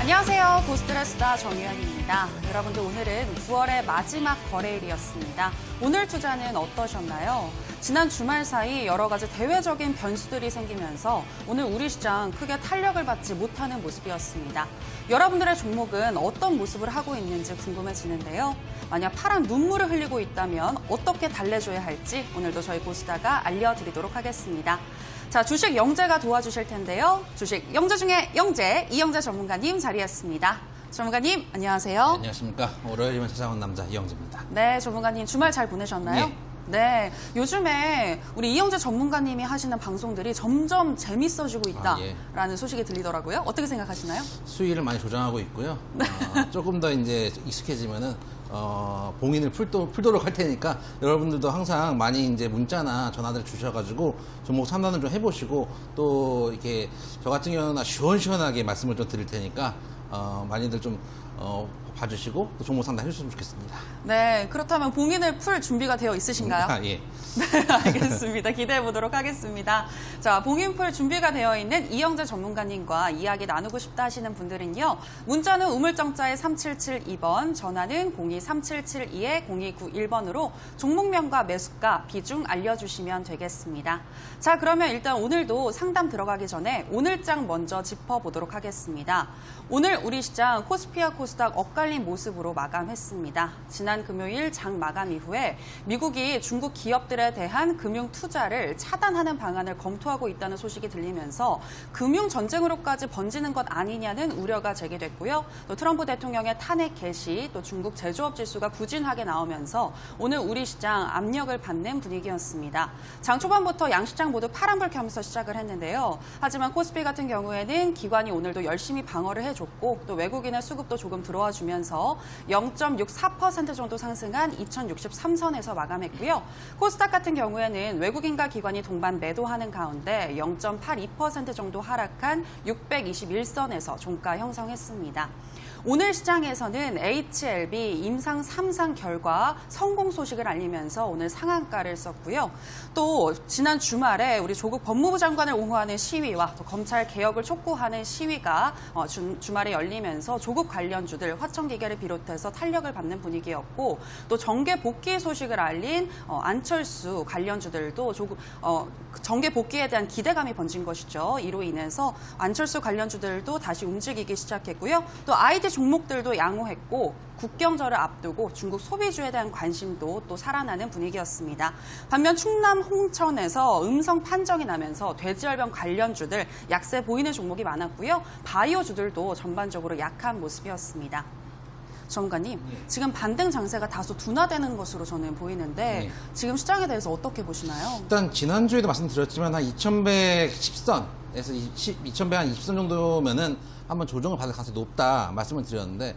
안녕하세요. 고스트레스다 정유현입니다. 여러분들 오늘은 9월의 마지막 거래일이었습니다. 오늘 투자는 어떠셨나요? 지난 주말 사이 여러 가지 대외적인 변수들이 생기면서 오늘 우리 시장 크게 탄력을 받지 못하는 모습이었습니다. 여러분들의 종목은 어떤 모습을 하고 있는지 궁금해지는데요. 만약 파란 눈물을 흘리고 있다면 어떻게 달래줘야 할지 오늘도 저희 고스다가 알려드리도록 하겠습니다. 자, 주식 영재가 도와주실 텐데요. 주식 영재 중에 영재, 이영재 전문가님 자리했습니다. 전문가님, 안녕하세요. 네, 안녕하십니까. 월요일이면 찾아온 남자 이영재입니다. 네, 전문가님 주말 잘 보내셨나요? 네. 네, 요즘에 우리 이영재 전문가님이 하시는 방송들이 점점 재밌어지고 있다라는 소식이 들리더라고요. 어떻게 생각하시나요? 수위를 많이 조정하고 있고요. 조금 더 이제 익숙해지면은 봉인을 풀도록 할 테니까 여러분들도 항상 많이 이제 문자나 전화들 주셔가지고 종목 판단을 좀 해보시고 또 이렇게 저 같은 경우는 시원시원하게 말씀을 좀 드릴 테니까 많이들 좀 봐주시고 또 종목 상담 해주셨으면 좋겠습니다. 네, 그렇다면 봉인을 풀 준비가 되어 있으신가요? 예. 네, 알겠습니다. 기대해 보도록 하겠습니다. 자, 봉인풀 준비가 되어 있는 이영재 전문가님과 이야기 나누고 싶다 하시는 분들은요. 문자는 우물정자에 3772번, 전화는 023772-0291번으로 종목명과 매수가, 비중 알려주시면 되겠습니다. 자, 그러면 일단 오늘도 상담 들어가기 전에 오늘장 먼저 짚어보도록 하겠습니다. 오늘 우리 시장 코스피와 코스닥 엇갈린 모습으로 마감했습니다. 지난 금요일 장 마감 이후에 미국이 중국 기업들에 대한 금융 투자를 차단하는 방안을 검토하고 있다는 소식이 들리면서 금융 전쟁으로까지 번지는 것 아니냐는 우려가 제기됐고요. 또 트럼프 대통령의 탄핵 개시, 또 중국 제조업 지수가 부진하게 나오면서 오늘 우리 시장 압력을 받는 분위기였습니다. 장 초반부터 양시장 모두 파란불 켜면서 시작을 했는데요. 하지만 코스피 같은 경우에는 기관이 오늘도 열심히 방어를 해줬고 또 외국인의 수급도 조금 들어와 주면서 0.64% 정도 상승한 2063선에서 마감했고요. 코스닥 같은 경우에는 외국인과 기관이 동반 매도하는 가운데 0.82% 정도 하락한 621선에서 종가 형성했습니다. 오늘 시장에서는 HLB 임상 3상 결과 성공 소식을 알리면서 오늘 상한가를 썼고요. 또 지난 주말에 우리 조국 법무부 장관을 옹호하는 시위와 또 검찰 개혁을 촉구하는 시위가 주말에 열리면서 조국 관련주들 화천기계를 비롯해서 탄력을 받는 분위기였고 또 정계 복귀 소식을 알린 안철수 관련주들도 정계 복귀에 대한 기대감이 번진 것이죠. 이로 인해서 안철수 관련주들도 다시 움직이기 시작했고요. 또 IT 종목들도 양호했고 국경절을 앞두고 중국 소비주에 대한 관심도 또 살아나는 분위기였습니다. 반면 충남 홍천에서 음성 판정이 나면서 돼지열병 관련주들 약세 보이는 종목이 많았고요. 바이오주들도 전반적으로 약한 모습이었습니다. 전문가님, 지금 반등 장세가 다소 둔화되는 것으로 저는 보이는데 지금 시장에 대해서 어떻게 보시나요? 일단 지난주에도 말씀드렸지만 한 2110선에서 2120선 정도면은 한번 조정을 받을 가능성이 높다 말씀을 드렸는데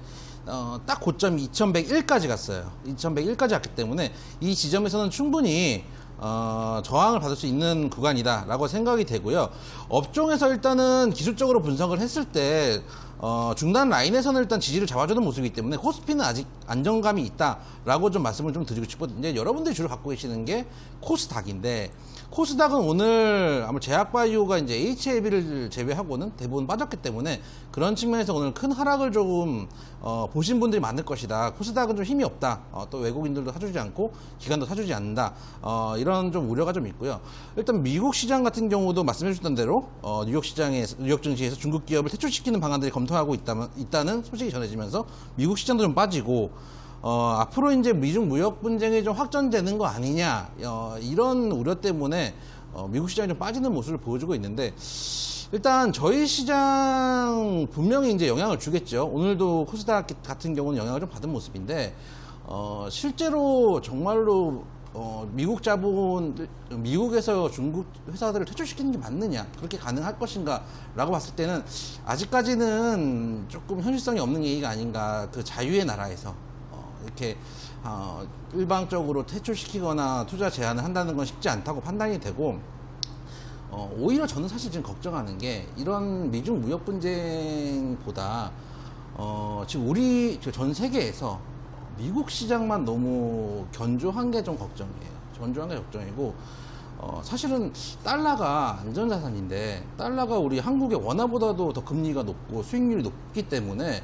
딱 고점이 2101까지 갔어요. 2101까지 갔기 때문에 이 지점에서는 충분히 저항을 받을 수 있는 구간이다라고 생각이 되고요. 업종에서 일단은 기술적으로 분석을 했을 때 중단 라인에서는 일단 지지를 잡아주는 모습이기 때문에 코스피는 아직 안정감이 있다라고 좀 말씀을 좀 드리고 싶거든요. 여러분들이 주로 갖고 계시는 게 코스닥인데 코스닥은 오늘 아마 제약바이오가 이제 HLB를 제외하고는 대부분 빠졌기 때문에 그런 측면에서 오늘 큰 하락을 조금 보신 분들이 많을 것이다. 코스닥은 좀 힘이 없다. 또 외국인들도 사주지 않고 기관도 사주지 않는다. 이런 좀 우려가 좀 있고요. 일단 미국 시장 같은 경우도 말씀해 주셨던 대로 뉴욕 증시에서 중국 기업을 퇴출시키는 방안들이 검토하고 있다는 소식이 전해지면서 미국 시장도 좀 빠지고 앞으로 이제 미중 무역 분쟁이 좀 확전되는 거 아니냐 이런 우려 때문에 미국 시장이 좀 빠지는 모습을 보여주고 있는데 일단 저희 시장 분명히 이제 영향을 주겠죠. 오늘도 코스닥 같은 경우는 영향을 좀 받은 모습인데 실제로 정말로 미국 자본, 미국에서 중국 회사들을 퇴출시키는 게 맞느냐, 그렇게 가능할 것인가 라고 봤을 때는 아직까지는 조금 현실성이 없는 얘기가 아닌가. 그 자유의 나라에서 이렇게 일방적으로 퇴출시키거나 투자 제한을 한다는 건 쉽지 않다고 판단이 되고 오히려 저는 사실 지금 걱정하는 게 이런 미중 무역 분쟁보다 지금 우리 전 세계에서 미국 시장만 너무 견조한 게 좀 걱정이에요. 견조한 게 걱정이고 사실은 달러가 안전자산인데 달러가 우리 한국의 원화보다도 더 금리가 높고 수익률이 높기 때문에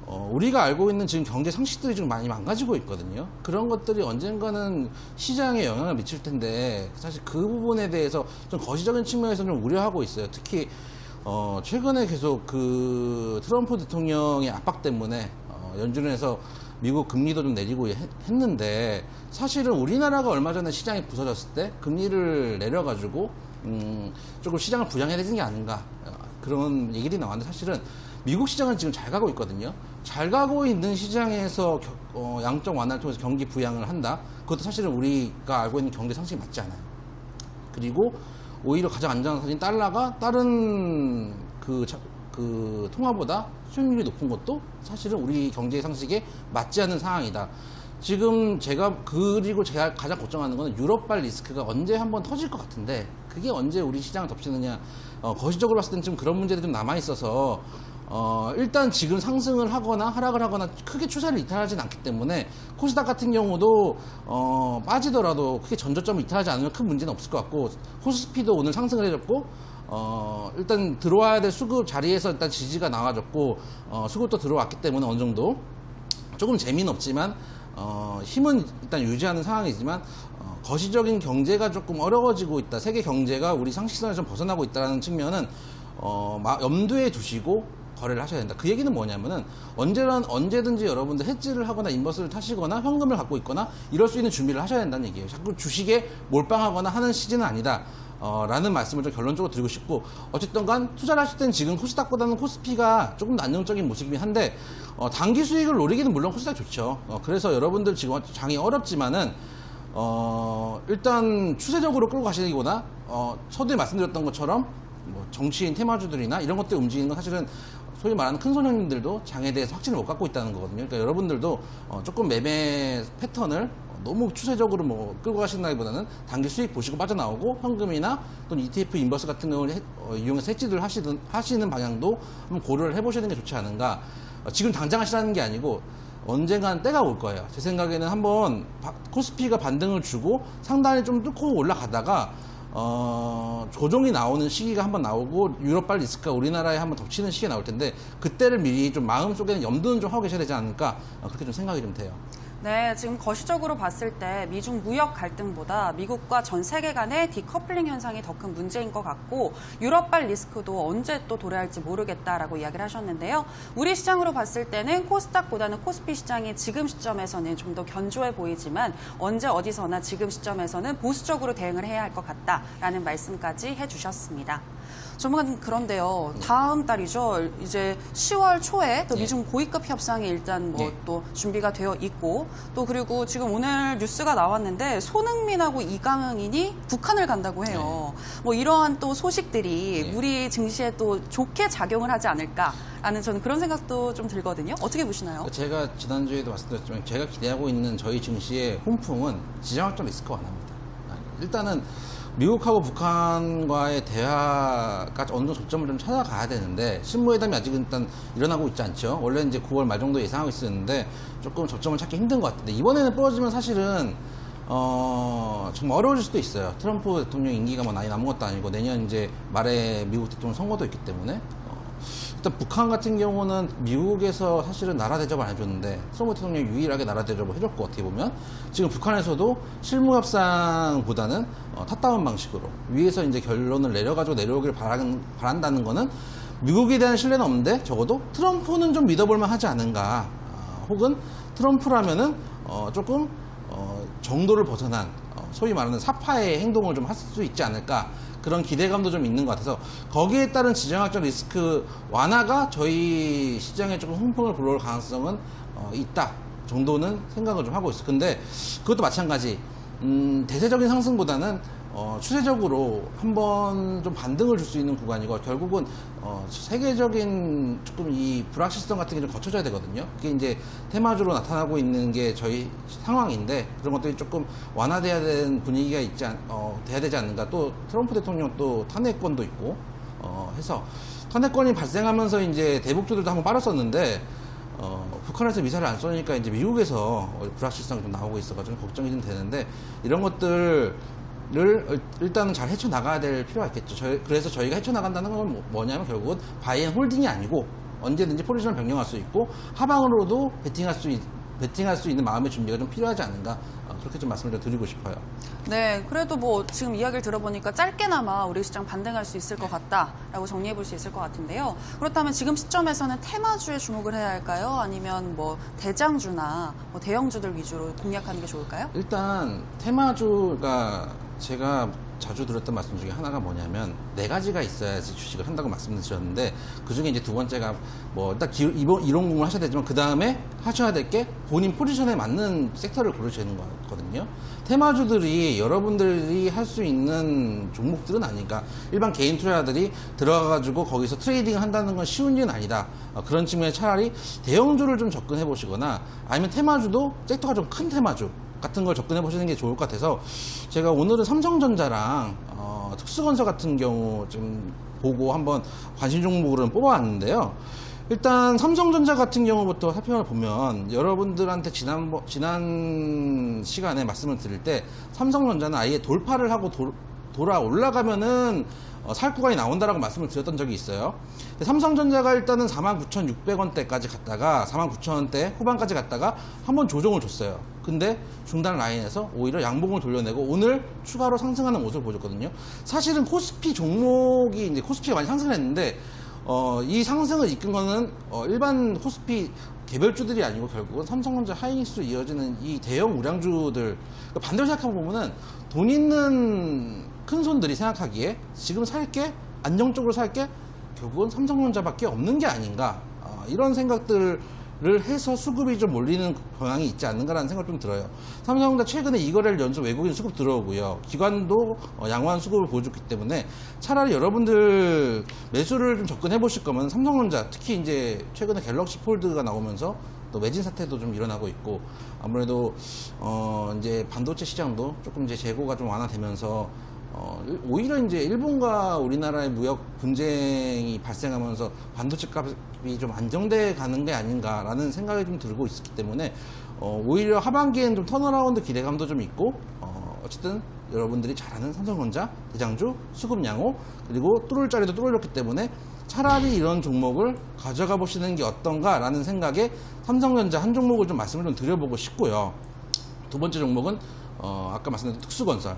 우리가 알고 있는 지금 경제 상식들이 좀 많이 망가지고 있거든요. 그런 것들이 언젠가는 시장에 영향을 미칠 텐데 사실 그 부분에 대해서 좀 거시적인 측면에서 좀 우려하고 있어요. 특히 최근에 계속 그 트럼프 대통령의 압박 때문에 연준에서 미국 금리도 좀 내리고 했는데 사실은 우리나라가 얼마 전에 시장이 부서졌을 때 금리를 내려가지고 조금 시장을 부양해야 되는 게 아닌가 그런 얘기들이 나왔는데 사실은 미국 시장은 지금 잘 가고 있거든요. 잘 가고 있는 시장에서 양적 완화를 통해서 경기 부양을 한다. 그것도 사실은 우리가 알고 있는 경제 상식이 맞지 않아요. 그리고 오히려 가장 안전한 사진 달러가 다른 그 통화보다 수익률이 높은 것도 사실은 우리 경제 상식에 맞지 않는 상황이다. 지금 그리고 제가 가장 걱정하는 거는 유럽발 리스크가 언제 한번 터질 것 같은데 그게 언제 우리 시장을 덮치느냐. 거시적으로 봤을 때는 좀 그런 문제들이 좀 남아있어서 일단 지금 상승을 하거나 하락을 하거나 크게 추세를 이탈하진 않기 때문에 코스닥 같은 경우도 빠지더라도 크게 전저점을 이탈하지 않으면 큰 문제는 없을 것 같고 코스피도 오늘 상승을 해줬고 일단 들어와야 될 수급 자리에서 일단 지지가 나와줬고 수급도 들어왔기 때문에 어느 정도 조금 재미는 없지만 힘은 일단 유지하는 상황이지만 거시적인 경제가 조금 어려워지고 있다. 세계 경제가 우리 상식선을 좀 벗어나고 있다는 측면은 염두에 두시고 거래를 하셔야 된다. 그 얘기는 뭐냐면은 언제든지 여러분들 해지를 하거나 인버스를 타시거나 현금을 갖고 있거나 이럴 수 있는 준비를 하셔야 된다는 얘기예요. 자꾸 주식에 몰빵하거나 하는 시즌은 아니다. 라는 말씀을 좀 결론적으로 드리고 싶고 어쨌든 간 투자를 하실 때는 지금 코스닥보다는 코스피가 조금 더 안정적인 모습이긴 한데 단기 수익을 노리기는 물론 코스닥이 좋죠. 그래서 여러분들 지금 장이 어렵지만은 일단 추세적으로 끌고 가시기보다 서두에 말씀드렸던 것처럼 뭐 정치인 테마주들이나 이런 것들 움직이는 건 사실은 소위 말하는 큰 손님들도 장에 대해서 확신을 못 갖고 있다는 거거든요. 그러니까 여러분들도 조금 매매 패턴을 너무 추세적으로 뭐 끌고 가신다기보다는 단기 수익 보시고 빠져나오고 현금이나 또는 ETF 인버스 같은 경우를 이용해서 해지를 하시는 방향도 한번 고려를 해보시는 게 좋지 않은가. 지금 당장 하시라는 게 아니고 언젠간 때가 올 거예요. 제 생각에는 한번 코스피가 반등을 주고 상단에 좀 뚫고 올라가다가 조정이 나오는 시기가 한번 나오고 유럽발 리스크가 우리나라에 한번 덮치는 시기가 나올 텐데 그때를 미리 좀 마음속에는 염두는 좀 하고 계셔야 되지 않을까 그렇게 좀 생각이 좀 돼요. 네, 지금 거시적으로 봤을 때 미중 무역 갈등보다 미국과 전 세계 간의 디커플링 현상이 더 큰 문제인 것 같고 유럽발 리스크도 언제 또 도래할지 모르겠다라고 이야기를 하셨는데요. 우리 시장으로 봤을 때는 코스닥보다는 코스피 시장이 지금 시점에서는 좀 더 견조해 보이지만 언제 어디서나 지금 시점에서는 보수적으로 대응을 해야 할 것 같다라는 말씀까지 해주셨습니다. 전문가님 그런데요. 다음 달이죠. 이제 10월 초에 또 미중 고위급 협상이 일단 뭐 또 준비가 되어 있고 또 그리고 지금 오늘 뉴스가 나왔는데 손흥민하고 이강인이 북한을 간다고 해요. 뭐 이러한 또 소식들이 우리 증시에 또 좋게 작용을 하지 않을까라는 저는 그런 생각도 좀 들거든요. 어떻게 보시나요? 제가 지난주에도 말씀드렸지만 제가 기대하고 있는 저희 증시의 혼풍은 지정학적 리스크 완화입니다. 일단은 미국하고 북한과의 대화가 어느 정도 접점을 좀 찾아가야 되는데 신무회담이 아직은 일단 일어나고 있지 않죠. 원래 이제 9월 말 정도 예상하고 있었는데 조금 접점을 찾기 힘든 것 같은데 이번에는 부러지면 사실은 정말 어려워질 수도 있어요. 트럼프 대통령 임기가 뭐 많이 남은 것도 아니고 내년 이제 말에 미국 대통령 선거도 있기 때문에 일단 북한 같은 경우는 미국에서 사실은 나라 대접을 안 해줬는데 트럼프 대통령이 유일하게 나라 대접을 해줬고 어떻게 보면 지금 북한에서도 실무 협상보다는 탑다운 방식으로 위에서 이제 결론을 내려가지고 내려오길 바란다는 거는 미국에 대한 신뢰는 없는데 적어도 트럼프는 좀 믿어볼만 하지 않은가 혹은 트럼프라면은 조금 정도를 벗어난 소위 말하는 사파의 행동을 좀 할 수 있지 않을까 그런 기대감도 좀 있는 것 같아서 거기에 따른 지정학적 리스크 완화가 저희 시장에 조금 흥풍을 불러올 가능성은 있다 정도는 생각을 좀 하고 있어요. 근데 그것도 마찬가지 대세적인 상승보다는 추세적으로 한번 좀 반등을 줄 수 있는 구간이고 결국은 세계적인 조금 이 불확실성 같은 게 좀 거쳐져야 되거든요. 그게 이제 테마주로 나타나고 있는 게 저희 상황인데 그런 것들이 조금 완화돼야 되는 분위기가 돼야 되지 않는가. 또 트럼프 대통령 또 탄핵권도 있고 해서 탄핵권이 발생하면서 이제 대북주들도 한번 빨았었는데 북한에서 미사일을 안 쏘니까 이제 미국에서 불확실성이 좀 나오고 있어가지고 걱정이 좀 되는데 이런 것들 일단은 잘 헤쳐나가야 될 필요가 있겠죠. 그래서 저희가 헤쳐나간다는 건 뭐냐면 결국은 바이앤홀딩이 아니고 언제든지 포지션을 변경할 수 있고 하방으로도 베팅할 수 있는 마음의 준비가 좀 필요하지 않은가, 그렇게 좀 말씀을 좀 드리고 싶어요. 네, 그래도 뭐 지금 이야기를 들어보니까 짧게나마 우리 시장 반등할 수 있을 것 같다라고 정리해 볼 수 있을 것 같은데요. 그렇다면 지금 시점에서는 테마주에 주목을 해야 할까요? 아니면 뭐 대장주나 뭐 대형주들 위주로 공략하는 게 좋을까요? 일단 테마주가 제가 자주 들었던 말씀 중에 하나가 뭐냐면 4가지가 있어야지 주식을 한다고 말씀을 드렸는데, 그 중에 이제 두 번째가 뭐 일단 이론 공부를 하셔야 되지만 그 다음에 하셔야 될 게 본인 포지션에 맞는 섹터를 고르셔야 되는 거거든요. 테마주들이 여러분들이 할 수 있는 종목들은 아니니까 일반 개인 투자자들이 들어가가지고 거기서 트레이딩을 한다는 건 쉬운 일은 아니다. 그런 측면에 차라리 대형주를 좀 접근해 보시거나 아니면 테마주도 섹터가 좀 큰 테마주 같은 걸 접근해 보시는 게 좋을 것 같아서 제가 오늘은 삼성전자랑 특수건설 같은 경우 좀 보고 한번 관심 종목으로 뽑아왔는데요. 일단 삼성전자 같은 경우부터 살펴보면 여러분들한테 지난 시간에 말씀을 드릴 때 삼성전자는 아예 돌파를 하고 돌아 올라가면은 살 구간이 나온다라고 말씀을 드렸던 적이 있어요. 삼성전자가 일단은 49,600원대까지 갔다가 49,000원대 후반까지 갔다가 한번 조정을 줬어요. 근데 중단 라인에서 오히려 양봉을 돌려내고 오늘 추가로 상승하는 모습을 보여줬거든요. 사실은 코스피 종목이 이제 코스피가 많이 상승을 했는데 이 상승을 이끈 거는 일반 코스피 개별주들이 아니고 결국은 삼성전자, 하이닉스로 이어지는 이 대형 우량주들, 그러니까 반대로 생각해보면은 돈 있는 큰 손들이 생각하기에 지금 살게 안정적으로 살게 결국은 삼성전자밖에 없는 게 아닌가, 이런 생각들을 해서 수급이 좀 몰리는 경향이 있지 않는가라는 생각 좀 들어요. 삼성전자 최근에 2거래일 연속 외국인 수급 들어오고요. 기관도 양호한 수급을 보여줬기 때문에 차라리 여러분들 매수를 좀 접근해 보실 거면 삼성전자, 특히 이제 최근에 갤럭시 폴드가 나오면서 또 매진 사태도 좀 일어나고 있고, 아무래도 이제 반도체 시장도 조금 이제 재고가 좀 완화되면서 오히려 이제 일본과 우리나라의 무역 분쟁이 발생하면서 반도체 값이 좀 안정돼 가는 게 아닌가라는 생각이 좀 들고 있기 때문에 오히려 하반기에는 좀 턴어라운드 기대감도 좀 있고, 어쨌든 여러분들이 잘 아는 삼성전자, 대장주, 수급 양호, 그리고 뚫을 자리도 뚫어줬기 때문에 차라리 이런 종목을 가져가 보시는 게 어떤가라는 생각에 삼성전자 한 종목을 좀 말씀을 좀 드려보고 싶고요. 두 번째 종목은 아까 말씀드린 특수건설.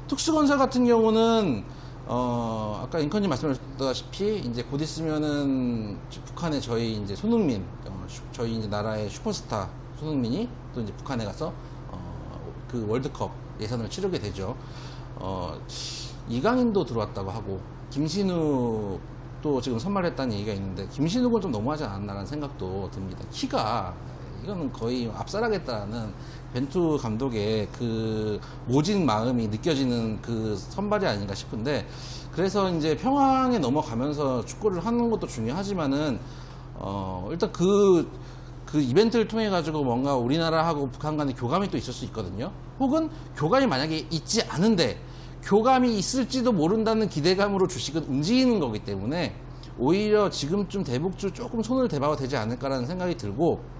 특수건설 같은 경우는 아까 앵커님 말씀하셨다시피 이제 곧 있으면은 북한에 저희 이제 손흥민, 저희 이제 나라의 슈퍼스타 손흥민이 또 이제 북한에 가서 그 월드컵 예선을 치르게 되죠. 이강인도 들어왔다고 하고 김신욱도 지금 선발했다는 얘기가 있는데 김신욱은 좀 너무하지 않았나라는 생각도 듭니다. 키가 이거는 거의 압살하겠다는 벤투 감독의 그 모진 마음이 느껴지는 그 선발이 아닌가 싶은데, 그래서 이제 평양에 넘어가면서 축구를 하는 것도 중요하지만은 일단 그 이벤트를 통해 가지고 뭔가 우리나라하고 북한 간의 교감이 또 있을 수 있거든요. 혹은 교감이 만약에 있지 않은데 교감이 있을지도 모른다는 기대감으로 주식은 움직이는 거기 때문에 오히려 지금쯤 대북주 조금 손을 대봐도 되지 않을까라는 생각이 들고,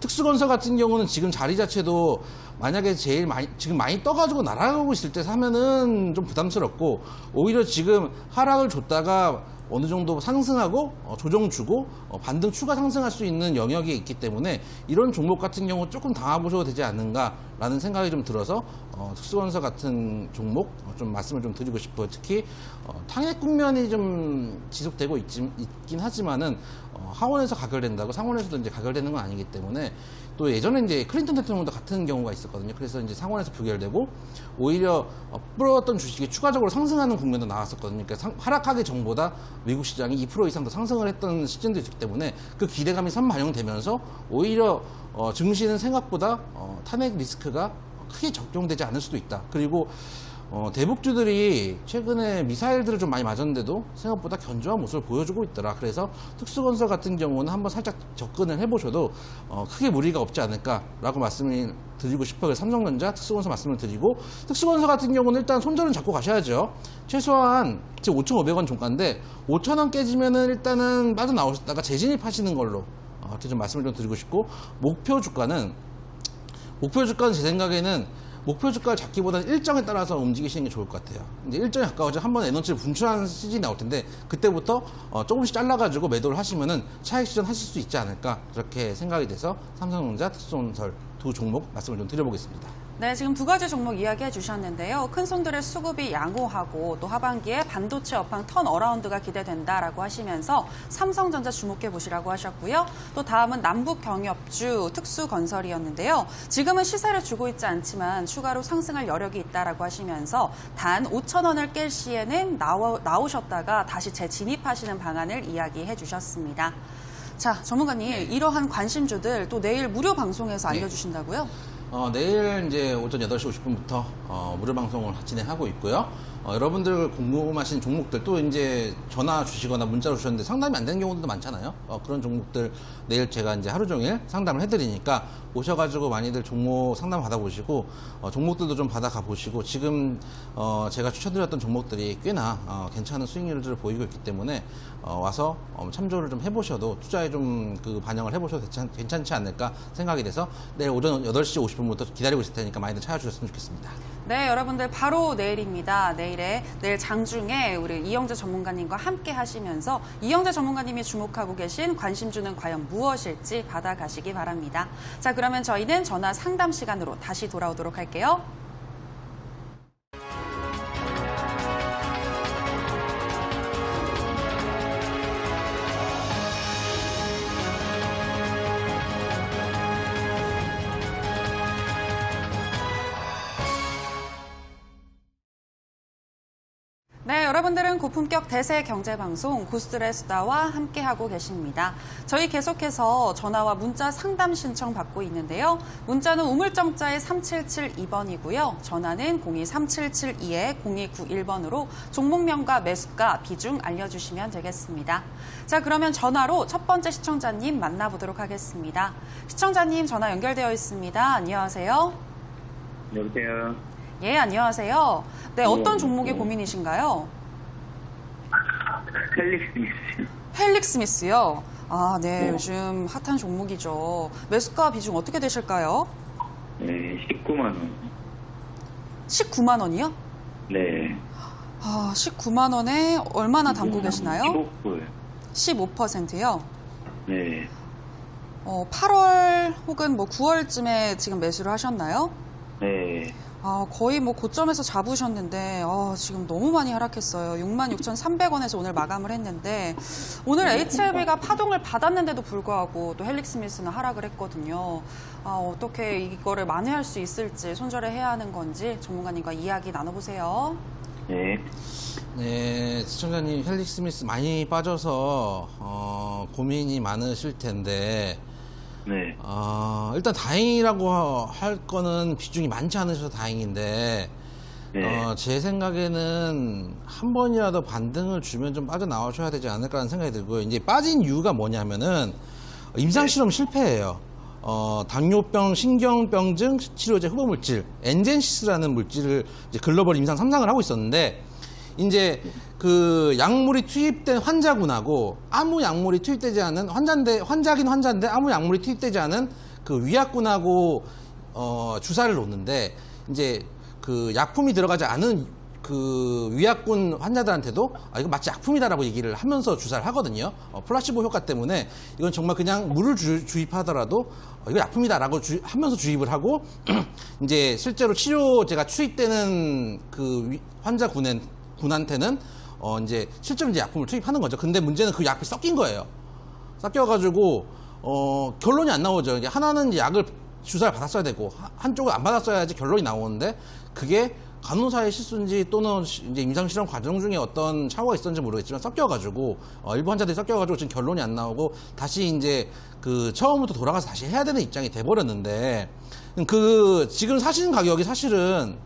특수건설 같은 경우는 지금 자리 자체도 만약에 지금 많이 떠가지고 날아가고 있을 때 사면은 좀 부담스럽고, 오히려 지금 하락을 줬다가 어느 정도 상승하고 조정 주고 반등 추가 상승할 수 있는 영역이 있기 때문에 이런 종목 같은 경우 조금 담아보셔도 되지 않는가라는 생각이 좀 들어서 특수건설 같은 종목 좀 말씀을 좀 드리고 싶어요. 특히 탄핵 국면이 좀 지속되고 있긴 하지만은 하원에서 가결된다고 상원에서도 이제 가결되는 건 아니기 때문에, 또 예전에 이제 클린턴 대통령도 같은 경우가 있었거든요. 그래서 이제 상원에서 부결되고 오히려 불었던 주식이 추가적으로 상승하는 국면도 나왔었거든요. 그러니까 하락하기 전보다 미국 시장이 2% 이상 더 상승을 했던 시즌도 있기 때문에 그 기대감이 선반영되면서 오히려 증시는 생각보다 탄핵 리스크가 크게 적용되지 않을 수도 있다. 그리고 대북주들이 최근에 미사일들을 좀 많이 맞았는데도 생각보다 견조한 모습을 보여주고 있더라. 그래서 특수건설 같은 경우는 한번 살짝 접근을 해보셔도 크게 무리가 없지 않을까라고 말씀을 드리고 싶어요. 삼성전자, 특수건설 말씀을 드리고, 특수건설 같은 경우는 일단 손절은 잡고 가셔야죠. 최소한 지금 5,500원 종가인데 5,000원 깨지면은 일단은 빠져나오셨다가 재진입하시는 걸로 이렇게 좀 말씀을 좀 드리고 싶고, 목표 주가는 제 생각에는 목표 주가를 잡기보다는 일정에 따라서 움직이시는 게 좋을 것 같아요. 이제 일정에 가까워져 한번 에너지를 분출하는 시즌이 나올 텐데 그때부터 조금씩 잘라가지고 매도를 하시면은 차익 실현 하실 수 있지 않을까 그렇게 생각이 돼서 삼성전자, 특수건설 두 종목 말씀을 좀 드려보겠습니다. 네, 지금 두 가지 종목 이야기해 주셨는데요. 큰 손들의 수급이 양호하고 또 하반기에 반도체 업황 턴어라운드가 기대된다라고 하시면서 삼성전자 주목해 보시라고 하셨고요. 또 다음은 남북 경협주 특수건설이었는데요. 지금은 시세를 주고 있지 않지만 추가로 상승할 여력이 있다라고 하시면서 단 5,000원을 깰 시에는 나오셨다가 다시 재진입하시는 방안을 이야기해 주셨습니다. 자, 전문가님, 이러한 관심주들 또 내일 무료 방송에서 알려주신다고요? 내일 이제 오전 8시 50분부터 무료 방송을 진행하고 있고요. 여러분들 궁금하신 종목들 또 이제 전화 주시거나 문자로 주셨는데 상담이 안 되는 경우도 많잖아요. 그런 종목들 내일 제가 이제 하루 종일 상담을 해드리니까 오셔가지고 많이들 종목 상담 받아보시고 종목들도 좀 받아가 보시고 지금 제가 추천드렸던 종목들이 꽤나 괜찮은 수익률을 보이고 있기 때문에 와서 참조를 좀 해보셔도 투자에 좀 그 반영을 해보셔도 괜찮지 않을까 생각이 돼서 내일 오전 8시 50분부터 기다리고 있을 테니까 많이들 찾아주셨으면 좋겠습니다. 네, 여러분들 바로 내일입니다. 내일 장중에 우리 이영재 전문가님과 함께 하시면서 이영재 전문가님이 주목하고 계신 관심주는 과연 무엇일지 받아가시기 바랍니다. 자, 그러면 저희는 전화 상담 시간으로 다시 돌아오도록 할게요. 네, 여러분들은 고품격 대세 경제방송 고스트의 수다와 함께하고 계십니다. 저희 계속해서 전화와 문자 상담 신청 받고 있는데요. 문자는 우물정자의 3772번이고요. 전화는 023772-0291번으로 종목명과 매수가, 비중 알려주시면 되겠습니다. 자, 그러면 전화로 첫 번째 시청자님 만나보도록 하겠습니다. 시청자님 전화 연결되어 있습니다. 안녕하세요. 여보세요. 예, 안녕하세요. 네, 어떤 네, 종목이 네. 고민이신가요? 헬릭스미스. 헬릭스미스요. 아, 네, 네. 요즘 핫한 종목이죠. 매수가 비중 어떻게 되실까요? 네, 19만 원. 19만 원이요? 네. 아, 19만 원에 얼마나 담고 계시나요? 15%요. 15%요. 네. 8월 혹은 뭐 9월쯤에 지금 매수를 하셨나요? 네. 아, 거의 뭐 고점에서 잡으셨는데 지금 너무 많이 하락했어요. 66,300원에서 오늘 마감을 했는데 오늘 HLB가 파동을 받았는데도 불구하고 또 헬릭스미스는 하락을 했거든요. 어떻게 이거를 만회할 수 있을지 손절해야 하는 건지 전문가님과 이야기 나눠보세요. 네. 네, 시청자님 헬릭스미스 많이 빠져서 고민이 많으실 텐데 네. 일단 다행이라고 할 거는 비중이 많지 않으셔서 다행인데 네. 제 생각에는 한 번이라도 반등을 주면 좀 빠져나오셔야 되지 않을까라는 생각이 들고요. 이제 빠진 이유가 뭐냐면은 임상실험 실패예요. 당뇨병, 신경병증 치료제 후보물질 엔젠시스라는 물질을 이제 글로벌 임상 3상을 하고 있었는데 이제 그 약물이 투입된 환자군하고 아무 약물이 투입되지 않은 환자긴 환자인데 아무 약물이 투입되지 않은 그 위약군하고 주사를 놓는데 이제 그 약품이 들어가지 않은 그 위약군 환자들한테도 이거 마치 약품이다라고 얘기를 하면서 주사를 하거든요. 플라시보 효과 때문에 이건 정말 그냥 물을 주입하더라도 이거 약품이다라고 하면서 주입을 하고 이제 실제로 치료제가 투입되는 그 환자군한테는 이제 실제로 이제 약품을 투입하는 거죠. 근데 문제는 그 약이 섞인 거예요. 섞여가지고 결론이 안 나오죠. 이제 하나는 이제 약을 주사를 받았어야 되고 한쪽은 안 받았어야지 결론이 나오는데 그게 간호사의 실수인지 또는 이제 임상실험 과정 중에 어떤 착오가 있었는지 모르겠지만 섞여가지고 일부 환자들이 섞여가지고 지금 결론이 안 나오고 다시 이제 그 처음부터 돌아가서 다시 해야 되는 입장이 돼버렸는데 그 지금 사시는 가격이 사실은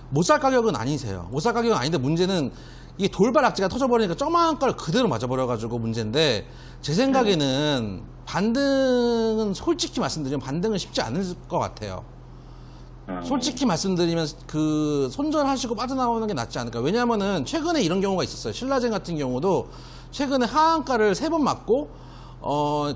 못 살 가격은 아니세요. 못 살 가격은 아닌데 문제는 이게 돌발 악재가 터져버리니까 조그만 걸 그대로 맞아버려가지고 문제인데 제 생각에는 반등은 솔직히 말씀드리면 반등은 쉽지 않을 것 같아요. 솔직히 말씀드리면 그 손절하시고 빠져나오는 게 낫지 않을까. 왜냐하면은 최근에 이런 경우가 있었어요. 신라젠 같은 경우도 최근에 하한가를 3번 맞고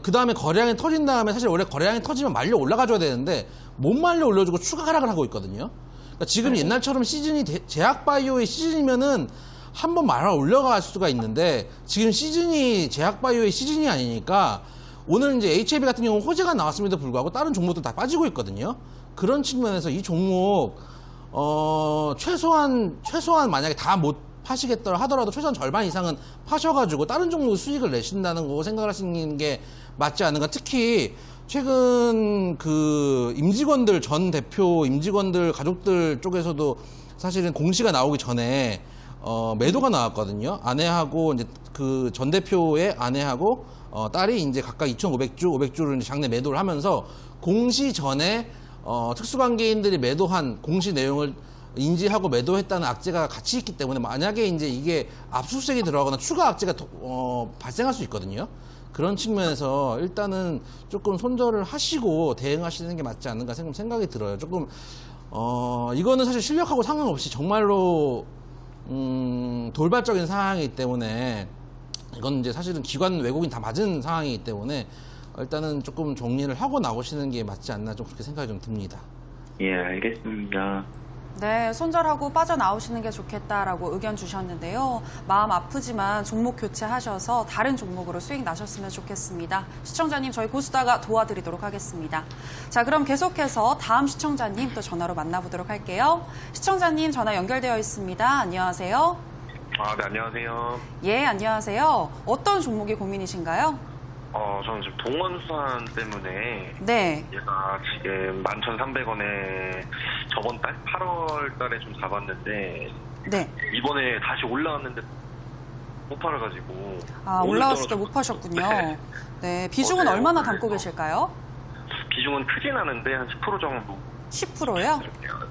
그 다음에 거래량이 터진 다음에 사실 원래 거래량이 터지면 말려 올라가줘야 되는데 못 말려 올려주고 추가 하락을 하고 있거든요. 그러니까 지금 옛날처럼 시즌이 제약바이오의 시즌이면은 한번 말아 올려갈 수가 있는데 지금 시즌이 제약바이오의 시즌이 아니니까 오늘 이제 HAB 같은 경우 호재가 나왔음에도 불구하고 다른 종목도 다 빠지고 있거든요. 그런 측면에서 이 종목 최소한 만약에 다 못 파시겠더라 하더라도 최소한 절반 이상은 파셔가지고 다른 종목 수익을 내신다는 거 생각을 하시는 게 맞지 않은가. 특히 최근 그 임직원들 전 대표 임직원들 가족들 쪽에서도 사실은 공시가 나오기 전에 매도가 나왔거든요. 아내하고 이제 그 전 대표의 아내하고 딸이 이제 각각 2,500주, 500주를 이제 장내 매도를 하면서 공시 전에 특수관계인들이 매도한 공시 내용을 인지하고 매도했다는 악재가 같이 있기 때문에 만약에 이제 이게 압수수색이 들어가거나 추가 악재가 발생할 수 있거든요. 그런 측면에서 일단은 조금 손절을 하시고 대응하시는 게 맞지 않는가 생각이 들어요. 조금 이거는 사실 실력하고 상관없이 정말로 돌발적인 상황이기 때문에 이건 이제 사실은 기관 외국인 다 맞은 상황이기 때문에 일단은 조금 정리를 하고 나오시는 게 맞지 않나 좀 그렇게 생각이 좀 듭니다. 예, 알겠습니다. 네, 손절하고 빠져나오시는 게 좋겠다라고 의견 주셨는데요. 마음 아프지만 종목 교체하셔서 다른 종목으로 수익 나셨으면 좋겠습니다. 시청자님, 저희 고수다가 도와드리도록 하겠습니다. 자, 그럼 계속해서 다음 시청자님 또 전화로 만나보도록 할게요. 시청자님 전화 연결되어 있습니다. 안녕하세요. 네, 안녕하세요. 예, 안녕하세요. 어떤 종목이 고민이신가요? 저는 지금 동원수산 때문에 네. 얘가 지금 11,300원에 저번 달 8월 달에 좀 잡았는데 네. 이번에 다시 올라왔는데 못 팔아가지고 올라왔을 때 못 파셨군요. 네. 네, 비중은 네, 얼마나 그래서. 담고 계실까요? 비중은 크진 않은데 한 10% 정도. 10%요?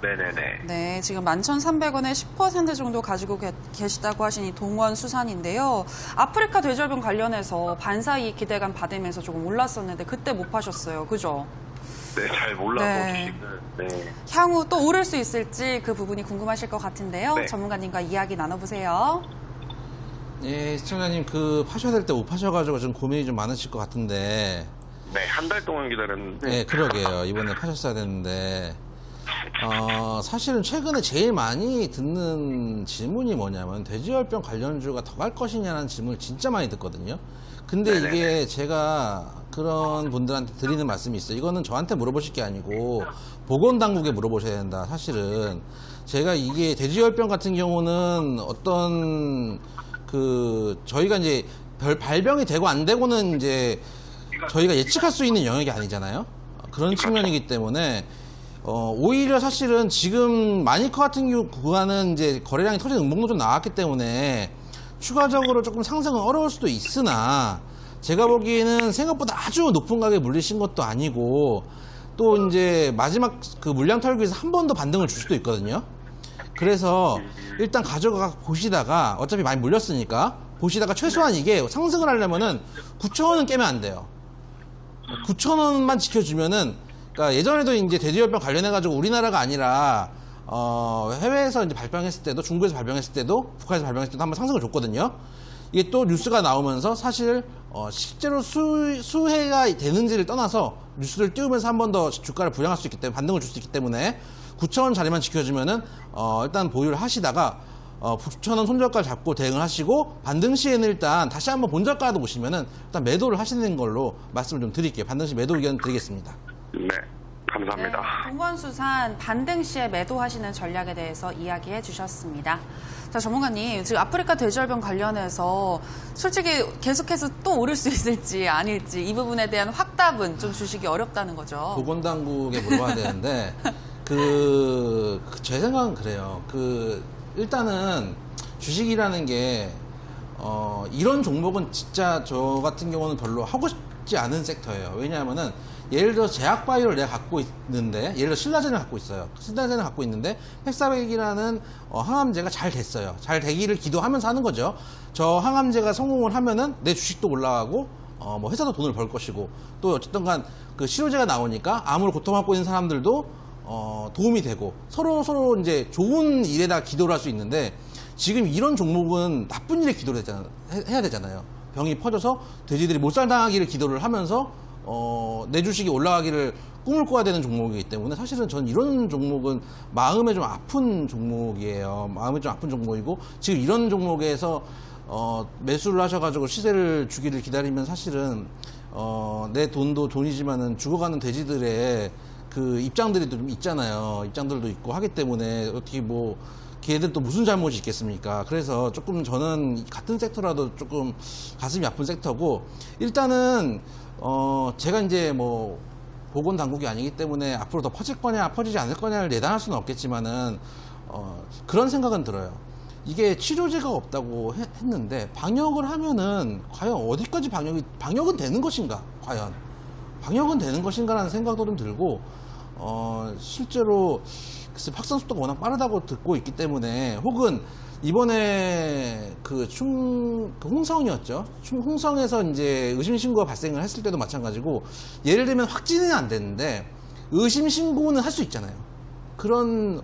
네네네. 네, 지금 11,300원에 10% 정도 가지고 계시다고 하신 이 동원수산인데요. 아프리카 돼지열병 관련해서 반사이익 기대감 받으면서 조금 올랐었는데 그때 못 파셨어요. 그죠? 네, 잘 몰라서 네. 주식을. 네. 향후 또 오를 수 있을지 그 부분이 궁금하실 것 같은데요. 네. 전문가님과 이야기 나눠보세요. 예, 시청자님 그 파셔야 될 때 못 파셔가지고 좀 고민이 좀 많으실 것 같은데. 네, 한 달 동안 기다렸는데. 네, 그러게요. 이번에 파셨어야 되는데. 사실은 최근에 제일 많이 듣는 질문이 뭐냐면 돼지열병 관련주가 더 갈 것이냐는 질문을 진짜 많이 듣거든요. 근데 네네네. 이게 제가 그런 분들한테 드리는 말씀이 있어요. 이거는 저한테 물어보실 게 아니고 보건당국에 물어보셔야 된다. 사실은 제가 이게 돼지열병 같은 경우는 어떤 저희가 이제 발병이 되고 안 되고는 이제 저희가 예측할 수 있는 영역이 아니잖아요. 그런 측면이기 때문에 오히려 사실은 지금 마니커 같은 구간은 이제 거래량이 터진 음봉도 좀 나왔기 때문에 추가적으로 조금 상승은 어려울 수도 있으나 제가 보기에는 생각보다 아주 높은 가격에 물리신 것도 아니고 또 이제 마지막 그 물량 털기에서 한 번 더 반등을 줄 수도 있거든요. 그래서 일단 가져가 보시다가 어차피 많이 물렸으니까 보시다가 최소한 이게 상승을 하려면은 9,000원은 깨면 안 돼요. 9,000원만 지켜주면은, 그러니까 예전에도 이제 돼지열병 관련해가지고 우리나라가 아니라, 해외에서 이제 발병했을 때도, 중국에서 발병했을 때도, 북한에서 발병했을 때도 한번 상승을 줬거든요. 이게 또 뉴스가 나오면서 사실, 실제로 수혜가 되는지를 떠나서 뉴스를 띄우면서 한 번 더 주가를 부양할 수 있기 때문에, 반등을 줄 수 있기 때문에 9,000원 자리만 지켜주면은, 일단 보유를 하시다가, 9,000원 손절가 잡고 대응을 하시고 반등 시에는 일단 다시 한번 본저가도 보시면은 일단 매도를 하시는 걸로 말씀을 좀 드릴게요. 반등 시 매도 의견 드리겠습니다. 네, 감사합니다. 네, 동원수산 반등 시에 매도하시는 전략에 대해서 이야기해 주셨습니다. 자, 전문가님, 지금 아프리카 돼지열병 관련해서 솔직히 계속해서 또 오를 수 있을지 아닐지 이 부분에 대한 확답은 좀 주시기 어렵다는 거죠. 보건당국에 물어봐야 되는데 제 생각은 그래요. 일단은 주식이라는 게 이런 종목은 진짜 저 같은 경우는 별로 하고 싶지 않은 섹터예요. 왜냐하면은 예를 들어 제약바이오를 내가 갖고 있는데 예를 들어 신라젠을 갖고 있어요. 신라젠을 갖고 있는데 팻사백이라는 항암제가 잘 됐어요. 잘 되기를 기도하면서 하는 거죠. 저 항암제가 성공을 하면은 내 주식도 올라가고 뭐 회사도 돈을 벌 것이고 또 어쨌든 간 그 치료제가 나오니까 암으로 고통받고 있는 사람들도 도움이 되고 서로 이제 좋은 일에다 기도를 할 수 있는데 지금 이런 종목은 나쁜 일에 기도를 해야 되잖아요. 병이 퍼져서 돼지들이 못살당하기를 기도를 하면서 내 주식이 올라가기를 꿈을 꿔야 되는 종목이기 때문에 사실은 저는 이런 종목은 마음에 좀 아픈 종목이에요. 마음에 좀 아픈 종목이고 지금 이런 종목에서 매수를 하셔가지고 시세를 주기를 기다리면 사실은 내 돈도 돈이지만은 죽어가는 돼지들의 그 입장들이 좀 있잖아요. 입장들도 있고 하기 때문에 어떻게 뭐 걔들 또 무슨 잘못이 있겠습니까? 그래서 조금 저는 같은 섹터라도 조금 가슴이 아픈 섹터고 일단은 제가 이제 뭐 보건당국이 아니기 때문에 앞으로 더 퍼질 거냐 퍼지지 않을 거냐를 예단할 수는 없겠지만은 그런 생각은 들어요. 이게 치료제가 없다고 했는데 방역을 하면은 과연 어디까지 방역은 되는 것인가? 과연 방역은 되는 것인가라는 생각도 좀 들고 실제로 글쎄 확산 속도가 워낙 빠르다고 듣고 있기 때문에 혹은 이번에 그 홍성이었죠. 홍성에서 이제 의심 신고가 발생을 했을 때도 마찬가지고 예를 들면 확진은 안 됐는데 의심 신고는 할 수 있잖아요. 그런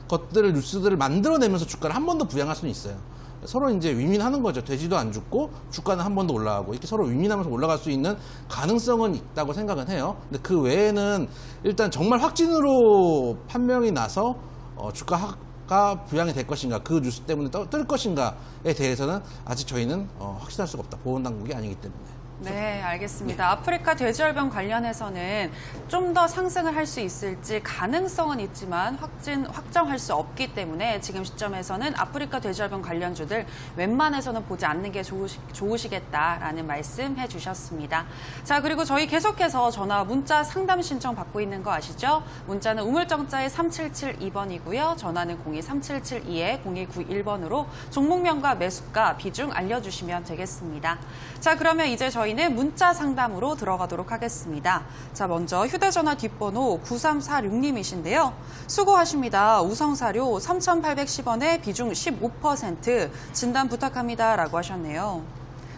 것들을 뉴스들을 만들어내면서 주가를 한 번 더 부양할 수는 있어요. 서로 이제 윈윈하는 거죠. 돼지도 안 죽고 주가는 한 번 더 올라가고 이렇게 서로 윈윈하면서 올라갈 수 있는 가능성은 있다고 생각은 해요. 근데 그 외에는 일단 정말 확진으로 판명이 나서 주가가 부양이 될 것인가 그 뉴스 때문에 뜰 것인가에 대해서는 아직 저희는 확신할 수가 없다. 보건당국이 아니기 때문에. 네, 알겠습니다. 아프리카 돼지열병 관련해서는 좀 더 상승을 할 수 있을지 가능성은 있지만 확정할 수 없기 때문에 지금 시점에서는 아프리카 돼지열병 관련주들 웬만해서는 보지 않는 게 좋으시겠다라는 말씀 해주셨습니다. 자, 그리고 저희 계속해서 전화 문자 상담 신청 받고 있는 거 아시죠? 문자는 우물정자의 3772번이고요. 전화는 023772-0191번으로 종목명과 매수가 비중 알려주시면 되겠습니다. 자, 그러면 이제 저희는 문자 상담으로 들어가도록 하겠습니다. 자, 먼저 휴대전화 뒷번호 9346님이신데요. 수고하십니다. 우성사료 3,810원에 비중 15% 진단 부탁합니다. 라고 하셨네요.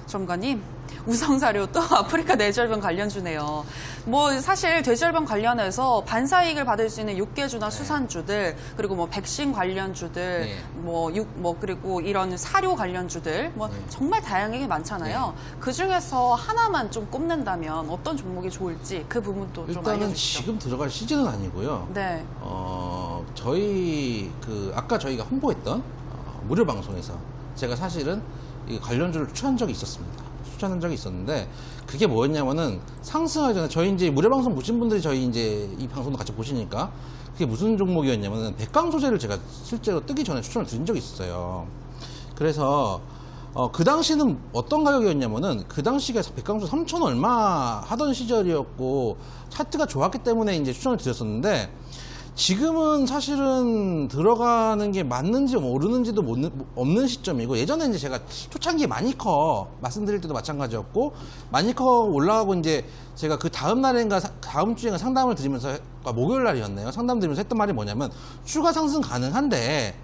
점관님, 우성사료 또 아프리카 돼지열병 관련주네요. 뭐 사실 돼지열병 관련해서 반사이익을 받을 수 있는 육개주나 수산주들 그리고 뭐 백신 관련주들 그리고 이런 사료 관련주들 정말 다양하게 많잖아요. 그 중에서 하나만 좀 꼽는다면 어떤 종목이 좋을지 그 부분도 좀 일단은 알려주시죠. 지금 들어갈 시즌은 아니고요. 네. 저희 아까 저희가 홍보했던 무료 방송에서 제가 사실은 이 관련주를 추천한 적이 있었는데 그게 뭐였냐면은 상승하기 전에 저희 이제 무료 방송 보신 분들이 저희 이제 이 방송도 같이 보시니까 그게 무슨 종목이었냐면은 백강 소재를 제가 실제로 뜨기 전에 추천을 드린 적이 있었어요. 그래서 그 당시는 어떤 가격이었냐면은 그 당시가 백강소 3,000 얼마 하던 시절이었고 차트가 좋았기 때문에 이제 추천을 드렸었는데 지금은 사실은 들어가는 게 맞는지 모르는지도 없는 시점이고 예전에 이제 제가 초창기에 마니커 말씀드릴 때도 마찬가지였고 마니커 올라가고 이제 제가 그 다음 날인가 다음 주인가 상담을 드리면서 목요일 날이었네요. 상담 드리면서 했던 말이 뭐냐면 추가 상승 가능한데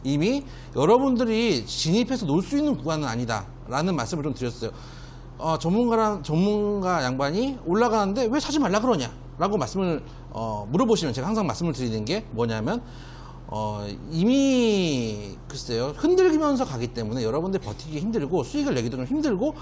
이미 여러분들이 진입해서 놀 수 있는 구간은 아니다 라는 말씀을 좀 드렸어요. 전문가 양반이 올라가는데 왜 사지 말라 그러냐 라고 말씀을 물어보시면 제가 항상 말씀을 드리는 게 뭐냐면 이미 글쎄요 흔들리면서 가기 때문에 여러분들 버티기 힘들고 수익을 내기도 좀 힘들고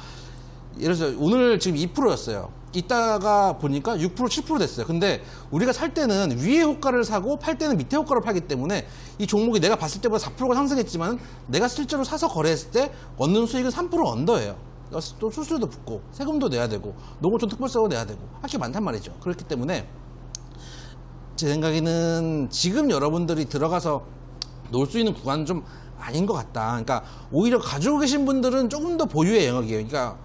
예를 들어서 오늘 지금 2%였어요. 이따가 보니까 6% 7% 됐어요. 근데 우리가 살 때는 위에 호가를 사고 팔 때는 밑에 호가를 팔기 때문에 이 종목이 내가 봤을 때보다 4%가 상승했지만 내가 실제로 사서 거래했을 때 얻는 수익은 3% 언더예요. 또 수수료도 붙고 세금도 내야 되고 노고촌 특별세도 내야 되고 할 게 많단 말이죠. 그렇기 때문에 제 생각에는 지금 여러분들이 들어가서 놀 수 있는 구간은 좀 아닌 것 같다. 그러니까 오히려 가지고 계신 분들은 조금 더 보유의 영역이에요. 그러니까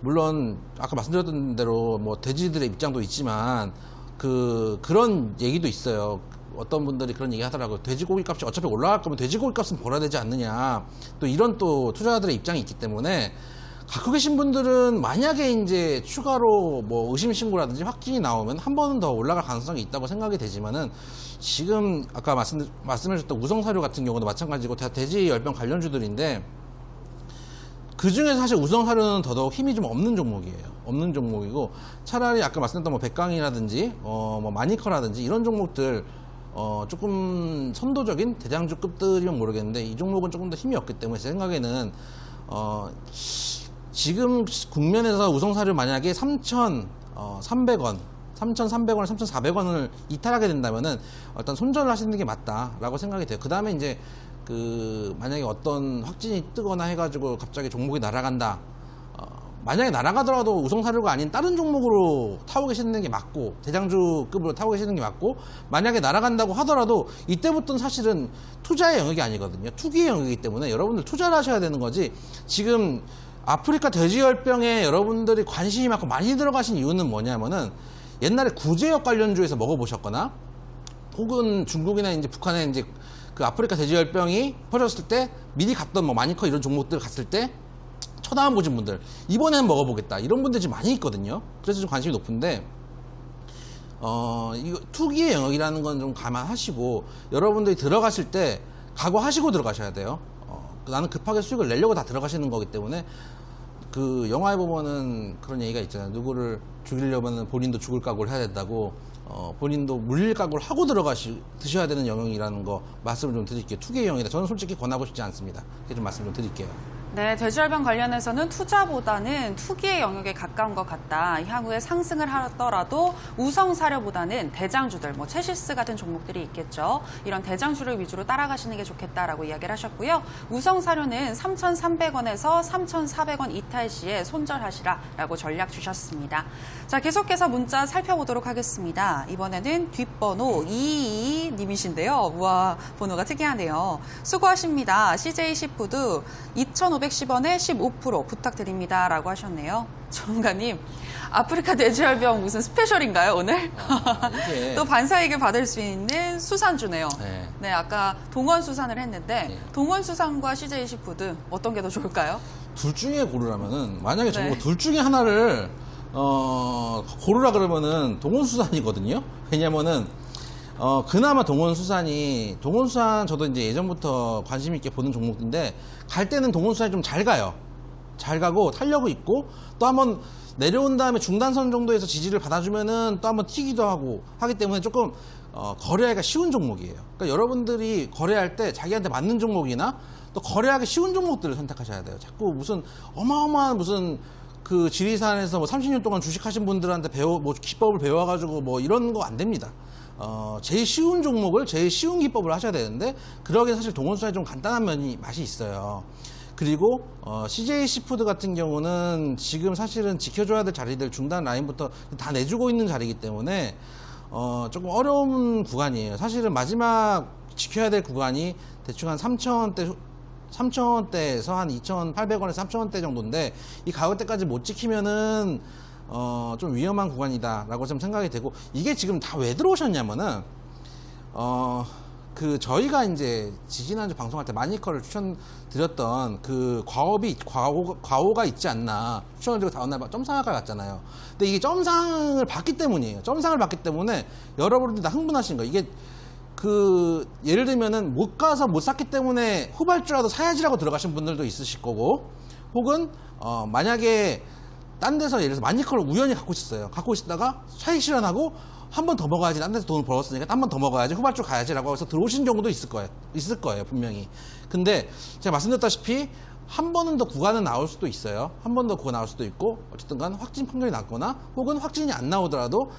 물론 아까 말씀드렸던 대로 뭐 돼지들의 입장도 있지만 그런 얘기도 있어요. 어떤 분들이 그런 얘기 하더라고요. 돼지고기 값이 어차피 올라갈 거면 돼지고기 값은 벌어야 되지 않느냐. 또 이런 또 투자자들의 입장이 있기 때문에 갖고 계신 분들은 만약에 이제 추가로 뭐 의심신고라든지 확진이 나오면 한 번은 더 올라갈 가능성이 있다고 생각이 되지만은 지금 아까 말씀해주셨던 우성사료 같은 경우도 마찬가지고 다 돼지열병 관련주들인데 그 중에서 사실 우성사료는 더더욱 힘이 좀 없는 종목이에요. 없는 종목이고 차라리 아까 말씀드렸던 뭐 백강이라든지 뭐 마니커라든지 이런 종목들 조금 선도적인 대장주급들이면 모르겠는데 이 종목은 조금 더 힘이 없기 때문에 제 생각에는 지금 국면에서 우성사료 만약에 3,300원, 3,300원, 3,400원을 이탈하게 된다면은 일단 손절을 하시는 게 맞다라고 생각이 돼요. 그 다음에 이제 만약에 어떤 확진이 뜨거나 해가지고 갑자기 종목이 날아간다. 만약에 날아가더라도 우성사료가 아닌 다른 종목으로 타고 계시는 게 맞고, 대장주급으로 타고 계시는 게 맞고, 만약에 날아간다고 하더라도 이때부터는 사실은 투자의 영역이 아니거든요. 투기의 영역이기 때문에 여러분들 투자를 하셔야 되는 거지. 지금 아프리카 돼지열병에 여러분들이 관심이 많고 많이 들어가신 이유는 뭐냐면은 옛날에 구제역 관련주에서 먹어보셨거나 혹은 중국이나 이제 북한에 이제 그 아프리카 돼지열병이 퍼졌을 때 미리 갔던 뭐 마니커 이런 종목들 갔을 때 쳐다만 보신 분들, 이번에는 먹어보겠다 이런 분들 지금 많이 있거든요. 그래서 좀 관심이 높은데 이거 투기의 영역이라는 건 좀 감안하시고 여러분들이 들어가실 때 각오하시고 들어가셔야 돼요. 나는 급하게 수익을 내려고 다 들어가시는 거기 때문에 그 영화에 보면은 그런 얘기가 있잖아요. 누구를 죽이려면 본인도 죽을 각오를 해야 된다고. 본인도 물릴 각오를 하고 드셔야 되는 영역이라는 거 말씀을 좀 드릴게요. 투기의 영역이다. 저는 솔직히 권하고 싶지 않습니다. 이렇게 좀 말씀 좀 드릴게요. 네, 돼지열병 관련해서는 투자보다는 투기의 영역에 가까운 것 같다. 향후에 상승을 하더라도 우성사료보다는 대장주들, 뭐 체시스 같은 종목들이 있겠죠. 이런 대장주를 위주로 따라가시는 게 좋겠다라고 이야기를 하셨고요. 우성사료는 3,300원에서 3,400원 이탈 시에 손절하시라라고 전략 주셨습니다. 자, 계속해서 문자 살펴보도록 하겠습니다. 이번에는 뒷번호 222님이신데요. 우와, 번호가 특이하네요. 수고하십니다. CJ시푸드 2,510원에 15% 부탁드립니다. 라고 하셨네요. 전문가님, 아프리카 돼지열병 무슨 스페셜인가요, 오늘? 또 반사이익을 받을 수 있는 수산주네요. 네. 네, 아까 동원수산을 했는데 네. 동원수산과 CJ시푸드 어떤 게 더 좋을까요? 둘 중에 고르라면은 만약에 네. 정말 둘 중에 하나를 고르라 그러면은 동원수산이거든요. 왜냐면은 그나마 동원수산 저도 이제 예전부터 관심 있게 보는 종목인데 갈 때는 동원수산이 좀 잘 가요. 잘 가고 탄력이 있고 또 한번 내려온 다음에 중단선 정도에서 지지를 받아주면은 또 한번 튀기도 하고 하기 때문에 조금 거래하기가 쉬운 종목이에요. 그러니까 여러분들이 거래할 때 자기한테 맞는 종목이나 또 거래하기 쉬운 종목들을 선택하셔야 돼요. 자꾸 무슨 어마어마한 무슨 그 지리산에서 뭐 30년 동안 주식하신 분들한테 기법을 배워가지고 뭐 이런 거 안 됩니다. 제일 쉬운 종목을 제일 쉬운 기법을 하셔야 되는데 그러기엔 사실 동원수산이 좀 간단한 맛이 있어요. 그리고 CJ시푸드 같은 경우는 지금 사실은 지켜줘야 될 자리들 중단 라인부터 다 내주고 있는 자리이기 때문에 조금 어려운 구간이에요. 사실은 마지막 지켜야 될 구간이 대충 한 3,000원대에서 한 2,800원에서 3,000원대 정도인데 이 가격대까지 못 지키면은 좀 위험한 구간이다라고 좀 생각이 되고 이게 지금 다 왜 들어오셨냐면은 저희가 이제 지지난주 방송할 때 마니커를 추천드렸던 그 과오가 있지 않나 추천드리고 다음날 점상학과 갔잖아요. 근데 이게 점상을 받기 때문이에요. 점상을 받기 때문에 여러분들 다 흥분하신 거예요. 이게 예를 들면은 못 가서 못 샀기 때문에 후발주라도 사야지라고 들어가신 분들도 있으실 거고 혹은 만약에 딴 데서 예를 들어서 마니커를 우연히 갖고 있었어요. 갖고 있다가 차익 실현하고 한 번 더 먹어야지. 딴 데서 돈을 벌었으니까 한 번 더 먹어야지. 후발주 가야지라고 해서 들어오신 경우도 있을 거예요. 분명히. 근데 제가 말씀드렸다시피 한 번은 더 구간은 나올 수도 있어요. 한 번 더 구간 나올 수도 있고 어쨌든 간 확진 판결이 났거나 혹은 확진이 안 나오더라도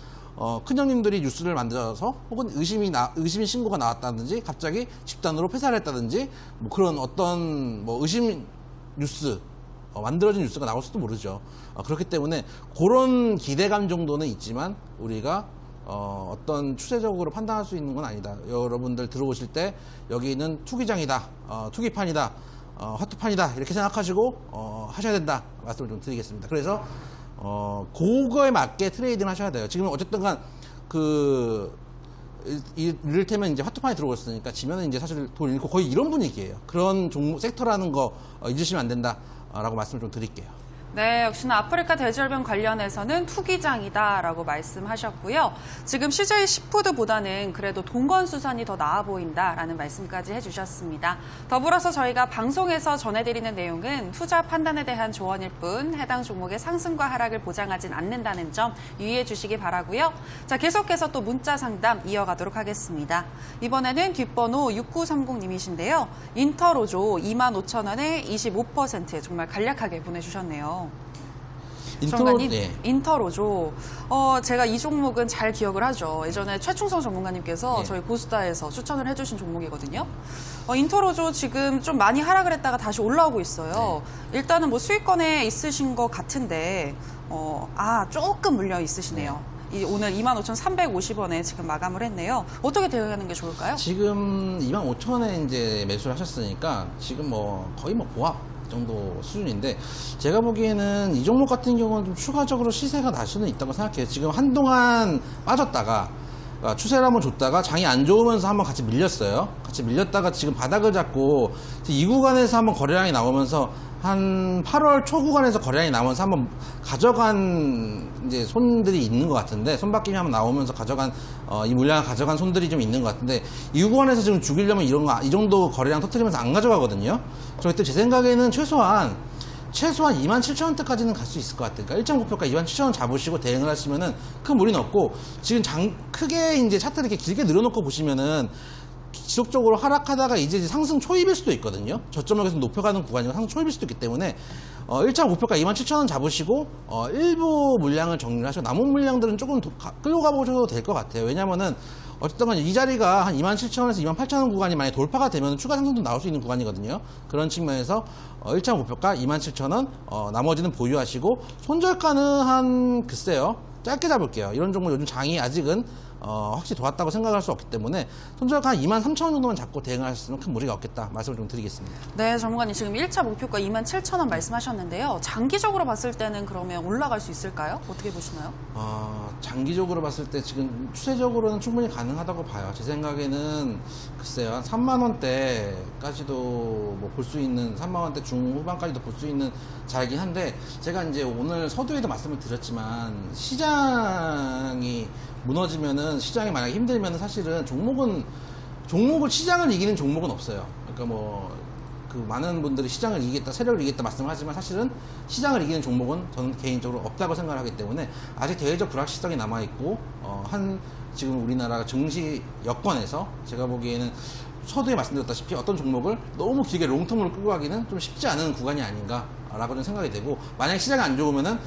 큰형님들이 뉴스를 만들어서 혹은 의심 신고가 나왔다든지 갑자기 집단으로 폐사를 했다든지 뭐 그런 어떤 뭐 의심 뉴스 만들어진 뉴스가 나올 수도 모르죠. 그렇기 때문에 그런 기대감 정도는 있지만 우리가 어떤 추세적으로 판단할 수 있는 건 아니다. 여러분들 들어오실 때 여기는 투기장이다, 투기판이다, 화투판이다 이렇게 생각하시고 하셔야 된다 말씀을 좀 드리겠습니다. 그래서 그거에 맞게 트레이딩을 하셔야 돼요. 지금 어쨌든 간 이를테면 이제 화투판에 들어오셨으니까 지면은 이제 사실 돈 잃고 거의 이런 분위기예요. 그런 종목 섹터라는 거 잊으시면 안 된다라고 말씀을 좀 드릴게요. 네, 역시나 아프리카 돼지열병 관련해서는 투기장이다라고 말씀하셨고요. 지금 CJ 시푸드보다는 그래도 동건수산이 더 나아 보인다라는 말씀까지 해주셨습니다. 더불어서 저희가 방송에서 전해드리는 내용은 투자 판단에 대한 조언일 뿐 해당 종목의 상승과 하락을 보장하진 않는다는 점 유의해 주시기 바라고요. 자, 계속해서 또 문자 상담 이어가도록 하겠습니다. 이번에는 뒷번호 6930님이신데요. 인터로조 25,000원에 25% 정말 간략하게 보내주셨네요. 전문가님, 예. 인터로조. 제가 이 종목은 잘 기억을 하죠. 예전에 최충성 전문가님께서 예. 저희 고스타에서 추천을 해주신 종목이거든요. 인터로조 지금 좀 많이 하락을 했다가 다시 올라오고 있어요. 일단은 뭐 수익권에 있으신 것 같은데, 조금 물려 있으시네요. 오늘 25,350원에 지금 마감을 했네요. 어떻게 대응하는 게 좋을까요? 지금 25,000원에 이제 매수를 하셨으니까 지금 뭐 거의 뭐 보합 정도 수준인데, 제가 보기에는 이 종목 같은 경우는 좀 추가적으로 시세가 날 수는 있다고 생각해요. 지금 한동안 빠졌다가 추세를 한번 줬다가 장이 안 좋으면서 한번 같이 밀렸어요. 같이 밀렸다가 지금 바닥을 잡고 이 구간에서 한번 거래량이 나오면서 한 8월 초 구간에서 거래량이 나오면서 한번 가져간 이제 손들이 있는 것 같은데, 손바뀜이 한번 나오면서 가져간 이 물량을 가져간 손들이 좀 있는 것 같은데, 이 구간에서 지금 죽이려면 이 정도 거래량 터뜨리면서 안 가져가거든요. 그렇기 때문에 제 생각에는 최소한 27,000원대까지는 갈 수 있을 것 같아요. 그러니까 1.9표가 27,000원 잡으시고 대응을 하시면은 큰 무리는 없고, 지금 크게 이제 차트를 이렇게 길게 늘어놓고 보시면은 지속적으로 하락하다가 이제 상승 초입일 수도 있거든요. 저점을 계속 높여가는 구간이고 상승 초입일 수도 있기 때문에 1.5표가 27,000원 잡으시고 일부 물량을 정리를 하시고 남은 물량들은 조금 끌고 가보셔도 될 것 같아요. 왜냐면은 어쨌든 간에 이 자리가 한 27,000원에서 28,000원 구간이 만약에 돌파가 되면 추가 상승도 나올 수 있는 구간이거든요. 그런 측면에서 1.5표가 27,000원, 나머지는 보유하시고, 손절가는 한 글쎄요, 짧게 잡을게요. 이런 종목 요즘 장이 아직은 확실히 좋았다고 생각할 수 없기 때문에 손절가 한 23,000원 정도만 잡고 대응을 하셨으면 큰 무리가 없겠다 말씀을 좀 드리겠습니다. 네, 전문가님 지금 1차 목표가 27,000원 말씀하셨는데요. 장기적으로 봤을 때는 그러면 올라갈 수 있을까요? 어떻게 보시나요? 장기적으로 봤을 때 지금 추세적으로는 충분히 가능하다고 봐요. 제 생각에는 글쎄요, 한 3만 원대까지도 뭐 볼 수 있는, 3만 원대 중후반까지도 볼 수 있는 자리긴 한데, 제가 이제 오늘 서두에도 말씀을 드렸지만 시장이 무너지면은, 시장이 만약에 힘들면은 사실은 종목을 시장을 이기는 종목은 없어요. 그러니까 많은 분들이 시장을 이기겠다, 세력을 이기겠다 말씀을 하지만 사실은 시장을 이기는 종목은 저는 개인적으로 없다고 생각을 하기 때문에, 아직 대외적 불확실성이 남아있고, 지금 우리나라 증시 여건에서 제가 보기에는 서두에 말씀드렸다시피 어떤 종목을 너무 길게 롱텀으로 끌고 가기는 좀 쉽지 않은 구간이 아닌가라고 좀 생각이 되고, 만약에 시장이 안 좋으면은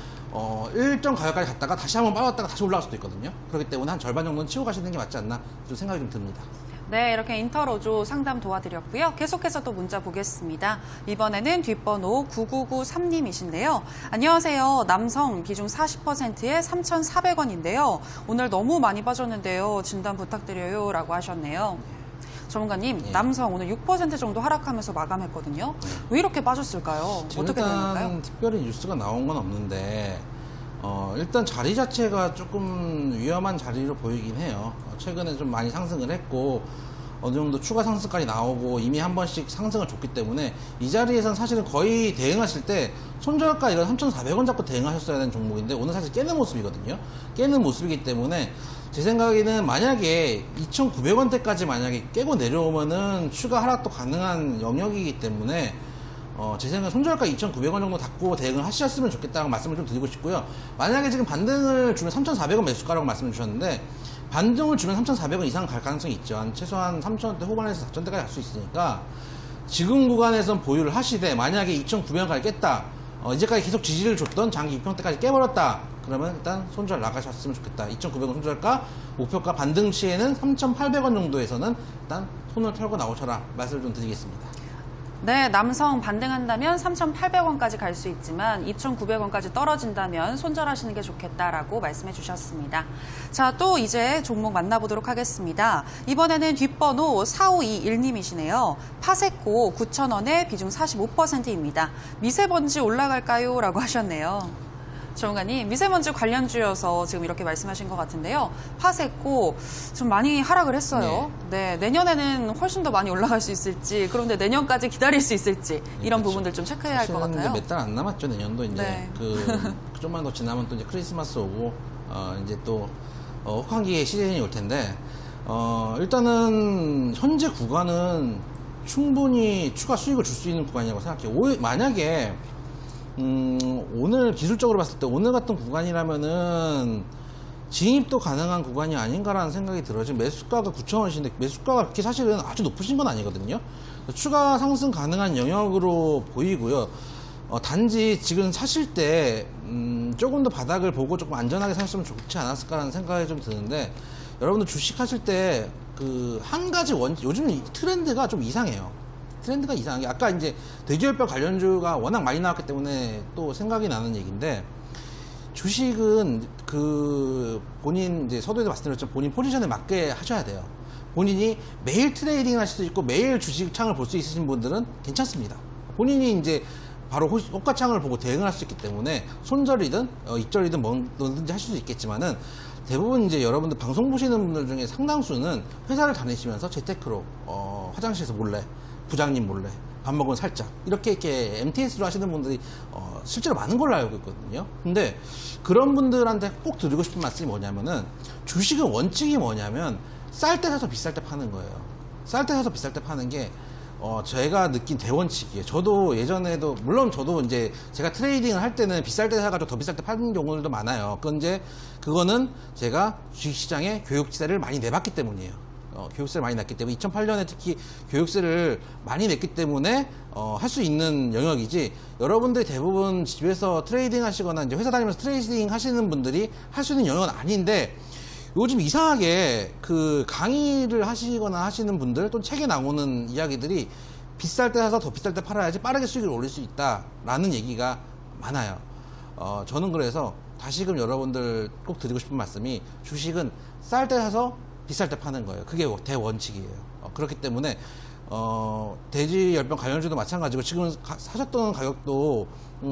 일정 가격까지 갔다가 다시 한번 빠졌다가 다시 올라갈 수도 있거든요. 그렇기 때문에 한 절반 정도는 치고 가시는 게 맞지 않나 좀 생각이 좀 듭니다. 네, 이렇게 인터로조 상담 도와드렸고요. 계속해서 또 문자 보겠습니다. 이번에는 뒷번호 9993님이신데요. 안녕하세요. 남성 비중 40%에 3,400원인데요. 오늘 너무 많이 빠졌는데요. 진단 부탁드려요. 라고 하셨네요. 전문가님, 예. 남성 오늘 6% 정도 하락하면서 마감했거든요. 왜 이렇게 빠졌을까요? 어떻게 된 일단 걸까요? 특별히 뉴스가 나온 건 없는데, 일단 자리 자체가 조금 위험한 자리로 보이긴 해요. 최근에 좀 많이 상승을 했고, 어느 정도 추가 상승까지 나오고 이미 한 번씩 상승을 줬기 때문에 이 자리에선 사실은 거의 대응하실 때 손절가 이런 3,400원 잡고 대응하셨어야 되는 종목인데, 오늘 사실 깨는 모습이거든요. 깨는 모습이기 때문에 제 생각에는 만약에 2,900원대까지 만약에 깨고 내려오면은 추가 하락도 가능한 영역이기 때문에 제 생각에 손절가 2,900원 정도 닫고 대응을 하셨으면 좋겠다고 말씀을 좀 드리고 싶고요. 만약에 지금 반등을 주면 3,400원 매수가라고 말씀을 주셨는데, 반등을 주면 3,400원 이상 갈 가능성이 있죠. 최소한 3,000원대 후반에서 4,000원대까지 갈 수 있으니까 지금 구간에선 보유를 하시되, 만약에 2,900원까지 깼다, 이제까지 계속 지지를 줬던 장기 6평대까지 깨버렸다, 그러면 일단 손절 나가셨으면 좋겠다. 2,900원 손절가, 목표가 반등 시에는 3,800원 정도에서는 일단 손을 털고 나오셔라 말씀을 좀 드리겠습니다. 네, 남성 반등한다면 3,800원까지 갈 수 있지만 2,900원까지 떨어진다면 손절하시는 게 좋겠다라고 말씀해 주셨습니다. 자, 또 이제 종목 만나보도록 하겠습니다. 이번에는 뒷번호 4521님이시네요. 파세코 9,000원에 비중 45%입니다. 미세먼지 올라갈까요? 라고 하셨네요. 전문가님, 미세먼지 관련주여서 지금 이렇게 말씀하신 것 같은데요. 파세코 좀 많이 하락을 했어요. 네, 내년에는 훨씬 더 많이 올라갈 수 있을지, 그런데 내년까지 기다릴 수 있을지 이런 그렇죠. 부분들 좀 체크해야 할 것 같아요. 몇 달 안 남았죠, 내년도 이제. 네. 좀만 더 지나면 또 이제 크리스마스 오고, 이제 또, 혹한기의 시즌이 올 텐데, 일단은, 현재 구간은 충분히 추가 수익을 줄 수 있는 구간이라고 생각해요. 만약에, 오늘 기술적으로 봤을 때 오늘 같은 구간이라면은 진입도 가능한 구간이 아닌가라는 생각이 들어요. 지금 매수가가 9,000원이신데 매수가가 그렇게 사실은 아주 높으신 건 아니거든요. 추가 상승 가능한 영역으로 보이고요. 단지 지금 사실 때 조금 더 바닥을 보고 조금 안전하게 샀으면 좋지 않았을까라는 생각이 좀 드는데, 여러분들 주식 하실 때 그 한 가지 요즘 이 트렌드가 좀 이상해요. 트렌드가 이상한 게, 아까 이제 돼지열병 관련주가 워낙 많이 나왔기 때문에 또 생각이 나는 얘기인데, 주식은 그 본인 이제 서두에도 말씀드렸지만 본인 포지션에 맞게 하셔야 돼요. 본인이 매일 트레이딩 하실 수 있고 매일 주식창을 볼 수 있으신 분들은 괜찮습니다. 본인이 이제 바로 호가창을 보고 대응할 수 있기 때문에 손절이든 익절이든 뭐든지 하실 수 있겠지만은, 대부분 이제 여러분들 방송 보시는 분들 중에 상당수는 회사를 다니시면서 재테크로 화장실에서 몰래, 부장님 몰래 밥 먹으면 살짝 이렇게 MTS로 하시는 분들이 실제로 많은 걸로 알고 있거든요. 근데 그런 분들한테 꼭 드리고 싶은 말씀이 뭐냐면은, 주식의 원칙이 뭐냐면 쌀 때 사서 비쌀 때 파는 거예요. 쌀 때 사서 비쌀 때 파는 게 제가 느낀 대원칙이에요. 저도 예전에도, 물론 저도 이제 제가 트레이딩을 할 때는 비쌀 때 사가지고 더 비쌀 때 파는 경우들도 많아요. 그거는 제가 주식시장에 교육세를 많이 내봤기 때문이에요. 교육세를 많이 냈기 때문에, 2008년에 특히 교육세를 많이 냈기 때문에 할 수 있는 영역이지, 여러분들이 대부분 집에서 트레이딩 하시거나 이제 회사 다니면서 트레이딩 하시는 분들이 할 수 있는 영역은 아닌데, 요즘 이상하게 그 강의를 하시거나 하시는 분들 또는 책에 나오는 이야기들이 비쌀 때 사서 더 비쌀 때 팔아야지 빠르게 수익을 올릴 수 있다라는 얘기가 많아요. 저는 그래서 다시금 여러분들 꼭 드리고 싶은 말씀이, 주식은 쌀 때 사서 비쌀 때 파는 거예요. 그게 대원칙이에요. 그렇기 때문에 돼지열병 관련주도 마찬가지고, 지금 사셨던 가격도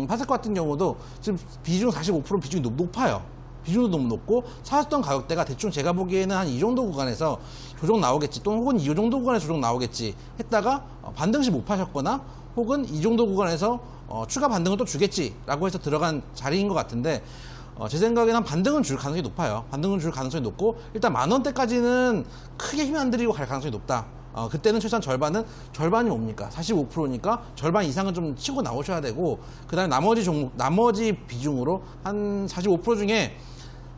파세코 같은 경우도 지금 비중 45% 비중이 높아요. 비중도 너무 높고, 사셨던 가격대가 대충 제가 보기에는 한 이 정도 구간에서 조정 나오겠지, 또는 혹은 이 정도 구간에서 조정 나오겠지 했다가 반등시 못 파셨거나, 혹은 이 정도 구간에서 추가 반등을 또 주겠지라고 해서 들어간 자리인 것 같은데, 제 생각에는 한 반등은 줄 가능성이 높아요. 반등은 줄 가능성이 높고, 일단 10,000원대까지는 크게 힘 안 들이고 갈 가능성이 높다. 그때는 최소한 절반이 뭡니까? 45%니까 절반 이상은 좀 치고 나오셔야 되고, 그 다음에 나머지 비중으로 한 45% 중에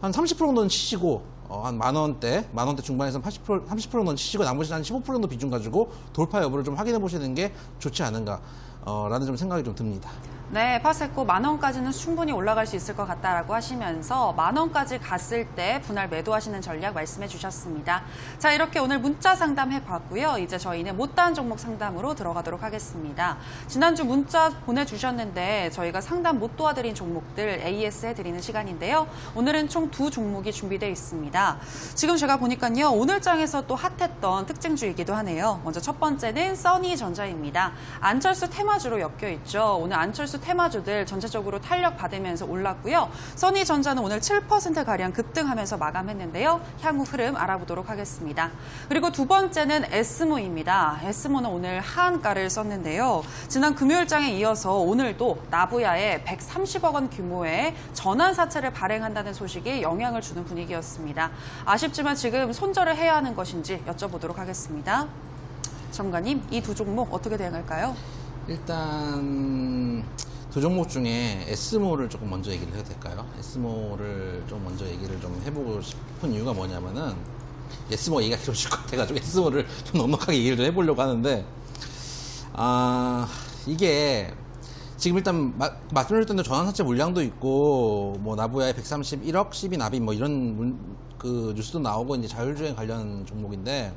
한 30% 정도는 치시고, 한 10,000원대 중반에서 30% 정도는 치시고, 나머지 한 15% 정도 비중 가지고 돌파 여부를 좀 확인해 보시는 게 좋지 않은가, 라는 좀 생각이 좀 듭니다. 네, 파세코 10,000원까지는 충분히 올라갈 수 있을 것 같다라고 하시면서 10,000원까지 갔을 때 분할 매도하시는 전략 말씀해 주셨습니다. 자, 이렇게 오늘 문자 상담해 봤고요. 이제 저희는 못다한 종목 상담으로 들어가도록 하겠습니다. 지난주 문자 보내주셨는데 저희가 상담 못 도와드린 종목들 AS 해드리는 시간인데요. 오늘은 총 2종목이 준비되어 있습니다. 지금 제가 보니까요, 오늘장에서 또 핫했던 특징주이기도 하네요. 먼저 첫 번째는 써니전자입니다. 안철수 테마주로 엮여 있죠. 오늘 안철수 테마주들 전체적으로 탄력 받으면서 올랐고요. 써니전자는 오늘 7%가량 급등하면서 마감했는데요. 향후 흐름 알아보도록 하겠습니다. 그리고 두 번째는 에스모입니다. 에스모는 오늘 하한가를 썼는데요. 지난 금요일장에 이어서 오늘도 나부야에 130억 원 규모의 전환사채를 발행한다는 소식이 영향을 주는 분위기였습니다. 아쉽지만 지금 손절을 해야 하는 것인지 여쭤보도록 하겠습니다. 전문가님, 이 두 종목 어떻게 대응할까요? 일단 두 종목 중에 에스모를 조금 먼저 얘기를 해도 될까요? 에스모를 좀 먼저 얘기를 좀 해보고 싶은 이유가 뭐냐면은, 에스모 얘기가 길어질 것 같아가지고 에스모를 좀 넉넉하게 얘기를 좀 해보려고 하는데, 이게 지금 일단 말씀드렸던 전환사채 물량도 있고, 뭐 나부야에 131억 12 납입 뭐 이런 그 뉴스도 나오고, 이제 자율주행 관련 종목인데,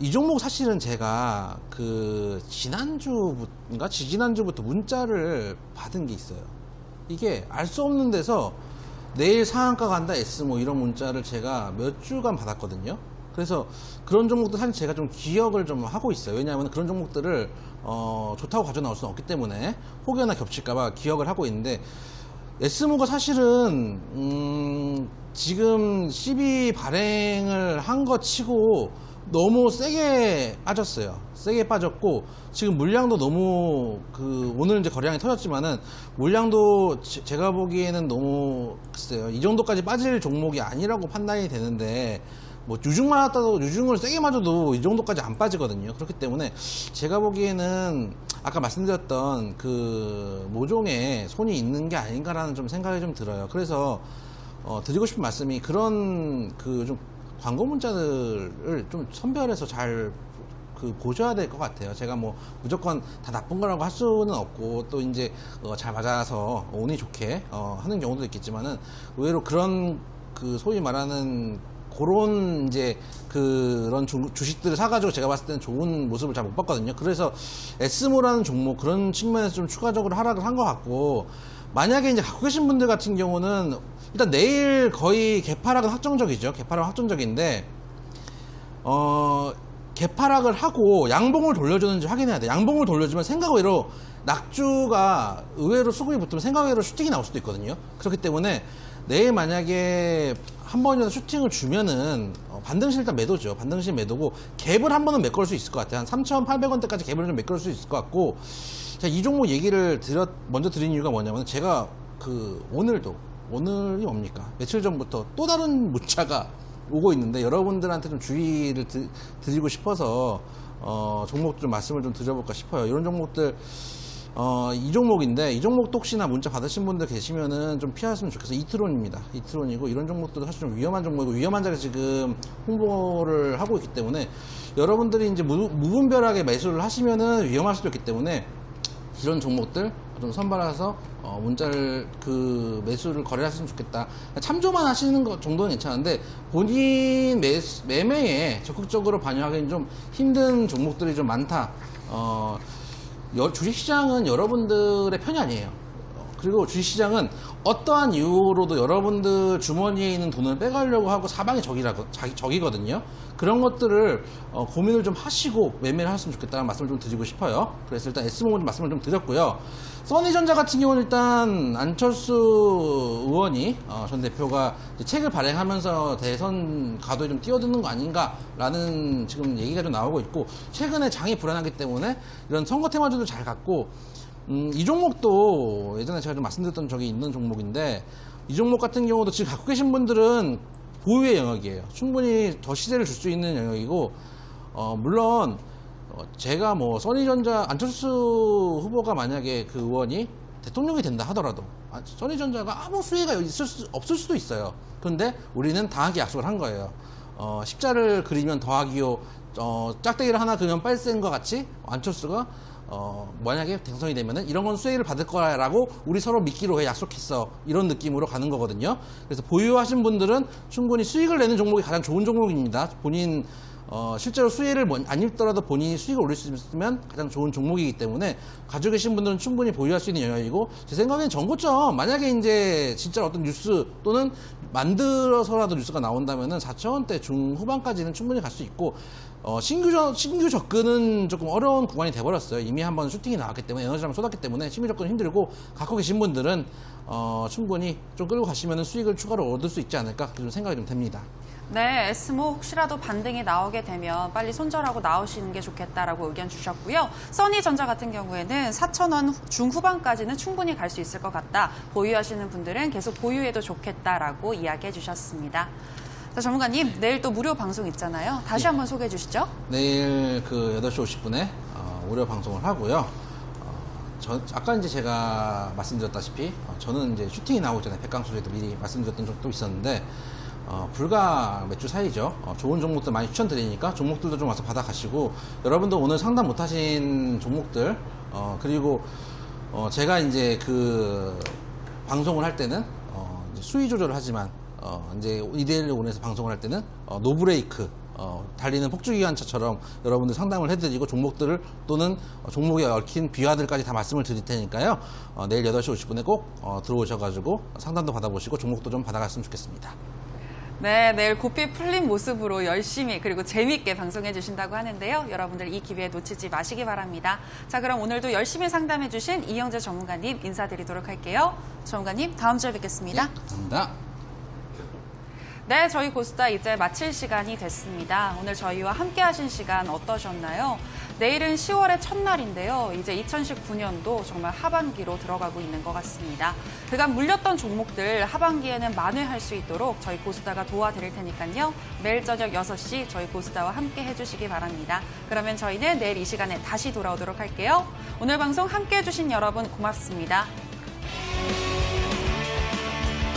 이 종목 사실은 제가 그 지지난주부터 문자를 받은 게 있어요. 이게 알 수 없는 데서 내일 상한가 간다 에스모 이런 문자를 제가 몇 주간 받았거든요. 그래서 그런 종목들 사실 제가 좀 기억을 좀 하고 있어요. 왜냐하면 그런 종목들을 좋다고 가져 나올 수는 없기 때문에 혹여나 겹칠까봐 기억을 하고 있는데, S모가 사실은 지금 12 발행을 한 거 치고 너무 세게 빠졌어요. 세게 빠졌고 지금 물량도 너무 오늘 이제 거래량이 터졌지만은 물량도 제가 보기에는 너무 글쎄요, 이 정도까지 빠질 종목이 아니라고 판단이 되는데, 뭐 유중만 하다도 유중을 세게 맞아도 이 정도까지 안 빠지거든요. 그렇기 때문에 제가 보기에는 아까 말씀드렸던 그 모종에 손이 있는 게 아닌가라는 좀 생각이 좀 들어요. 그래서 드리고 싶은 말씀이 그런 좀 광고 문자들을 좀 선별해서 잘 보셔야 될 것 같아요. 제가 뭐 무조건 다 나쁜 거라고 할 수는 없고, 또 이제 잘 맞아서 운이 좋게 하는 경우도 있겠지만은, 의외로 그런 소위 말하는 그런 이제 그런 주식들을 사가지고 제가 봤을 때는 좋은 모습을 잘 못 봤거든요. 그래서 S모라는 종목 그런 측면에서 좀 추가적으로 하락을 한 것 같고, 만약에 이제 갖고 계신 분들 같은 경우는 일단 내일 거의 개파락은 확정적이죠. 개파락은 확정적인데, 개파락을 하고 양봉을 돌려주는지 확인해야 돼. 양봉을 돌려주면 생각 외로 낙주가 의외로 수급이 붙으면 생각 외로 슈팅이 나올 수도 있거든요. 그렇기 때문에 내일 만약에 한 번이라도 슈팅을 주면은 반등실 일단 매도죠. 반등실 매도고 갭을 한 번은 메꿔올 수 있을 것 같아요. 한 3,800원대까지 갭을 좀 메꿔올 수 있을 것 같고, 자, 이 종목 얘기를 먼저 드린 이유가 뭐냐면, 제가 오늘이 뭡니까? 며칠 전부터 또 다른 문자가 오고 있는데 여러분들한테 좀 주의를 드리고 싶어서 종목 좀 말씀을 좀 드려볼까 싶어요. 이런 종목들 이 종목인데, 이 종목도 혹시나 문자 받으신 분들 계시면은 좀 피하셨으면 좋겠어요. 이트론입니다. 이트론이고, 이런 종목들도 사실 좀 위험한 종목이고, 위험한 자리에 지금 홍보를 하고 있기 때문에 여러분들이 이제 무분별하게 매수를 하시면은 위험할 수도 있기 때문에 이런 종목들 좀 선발해서 문자를 매수를 거래하셨으면 좋겠다. 참조만 하시는 것 정도는 괜찮은데, 본인 매매에 적극적으로 반영하기는 좀 힘든 종목들이 좀 많다. 주식시장은 여러분들의 편이 아니에요. 그리고 주식시장은 어떠한 이유로도 여러분들 주머니에 있는 돈을 빼가려고 하고 사방이 적이거든요. 그런 것들을 고민을 좀 하시고 매매를 하셨으면 좋겠다는 말씀을 좀 드리고 싶어요. 그래서 일단 S모 좀 말씀을 좀 드렸고요. 써니전자 같은 경우는 일단 안철수 의원이 전 대표가 책을 발행하면서 대선 가도에 좀 뛰어드는 거 아닌가라는 지금 얘기가 좀 나오고 있고, 최근에 장이 불안하기 때문에 이런 선거 테마주도 잘 갔고, 이 종목도 예전에 제가 좀 말씀드렸던 적이 있는 종목인데, 이 종목 같은 경우도 지금 갖고 계신 분들은 보유의 영역이에요. 충분히 더 시세를 줄 수 있는 영역이고, 물론 제가 뭐 써니전자 안철수 후보가 만약에 그 의원이 대통령이 된다 하더라도 써니전자가 아무 수혜가 없을 수도 있어요. 그런데 우리는 당하기 약속을 한 거예요. 십자를 그리면 더하기요, 짝대기를 하나 그리면 빨센과 같이 안철수가 만약에 당선이 되면은 이런 건 수혜를 받을 거라고 우리 서로 믿기로 해 약속했어, 이런 느낌으로 가는 거거든요. 그래서 보유하신 분들은 충분히 수익을 내는 종목이 가장 좋은 종목입니다. 본인 실제로 수혜를 안 입더라도 본인이 수익을 올릴 수 있으면 가장 좋은 종목이기 때문에 가지고 계신 분들은 충분히 보유할 수 있는 영역이고, 제 생각엔 정고점 만약에 이제 진짜 어떤 뉴스 또는 만들어서라도 뉴스가 나온다면은 4,000원대 중후반까지는 충분히 갈 수 있고, 신규 접근은 조금 어려운 구간이 돼버렸어요. 이미 한번 슈팅이 나왔기 때문에, 에너지를 한번 쏟았기 때문에 신규 접근은 힘들고, 갖고 계신 분들은 충분히 좀 끌고 가시면 수익을 추가로 얻을 수 있지 않을까, 그런 생각이 좀 됩니다. 네, S모 혹시라도 반등이 나오게 되면 빨리 손절하고 나오시는 게 좋겠다라고 의견 주셨고요. 써니전자 같은 경우에는 4,000원 중후반까지는 충분히 갈 수 있을 것 같다. 보유하시는 분들은 계속 보유해도 좋겠다라고 이야기해 주셨습니다. 자, 전문가님, 내일 또 무료 방송 있잖아요. 다시 한번 소개해 주시죠. 내일 8시 50분에 무료 방송을 하고요. 아까 이제 제가 말씀드렸다시피 저는 이제 슈팅이 나오기 전에 백강수에도 미리 말씀드렸던 적도 있었는데, 불과 몇 주 사이죠. 좋은 종목들 많이 추천드리니까 종목들도 좀 와서 받아가시고, 여러분도 오늘 상담 못하신 종목들, 그리고 제가 이제 방송을 할 때는 수위 조절을 하지만 이제 이데일리 온에서 방송을 할 때는 노브레이크, 달리는 폭주기관차처럼 여러분들 상담을 해드리고, 종목들을 또는 종목에 얽힌 비화들까지 다 말씀을 드릴 테니까요. 내일 8시 50분에 꼭 들어오셔가지고 상담도 받아보시고 종목도 좀 받아갔으면 좋겠습니다. 네, 내일 고삐 풀린 모습으로 열심히 그리고 재미있게 방송해 주신다고 하는데요. 여러분들 이 기회 놓치지 마시기 바랍니다. 자, 그럼 오늘도 열심히 상담해 주신 이영재 전문가님 인사드리도록 할게요. 전문가님, 다음 주에 뵙겠습니다. 감사합니다. 네, 저희 고스타 이제 마칠 시간이 됐습니다. 오늘 저희와 함께 하신 시간 어떠셨나요? 내일은 10월의 첫날인데요. 이제 2019년도 정말 하반기로 들어가고 있는 것 같습니다. 그간 물렸던 종목들 하반기에는 만회할 수 있도록 저희 고스타가 도와드릴 테니까요. 매일 저녁 6시 저희 고스타와 함께 해주시기 바랍니다. 그러면 저희는 내일 이 시간에 다시 돌아오도록 할게요. 오늘 방송 함께 해주신 여러분 고맙습니다.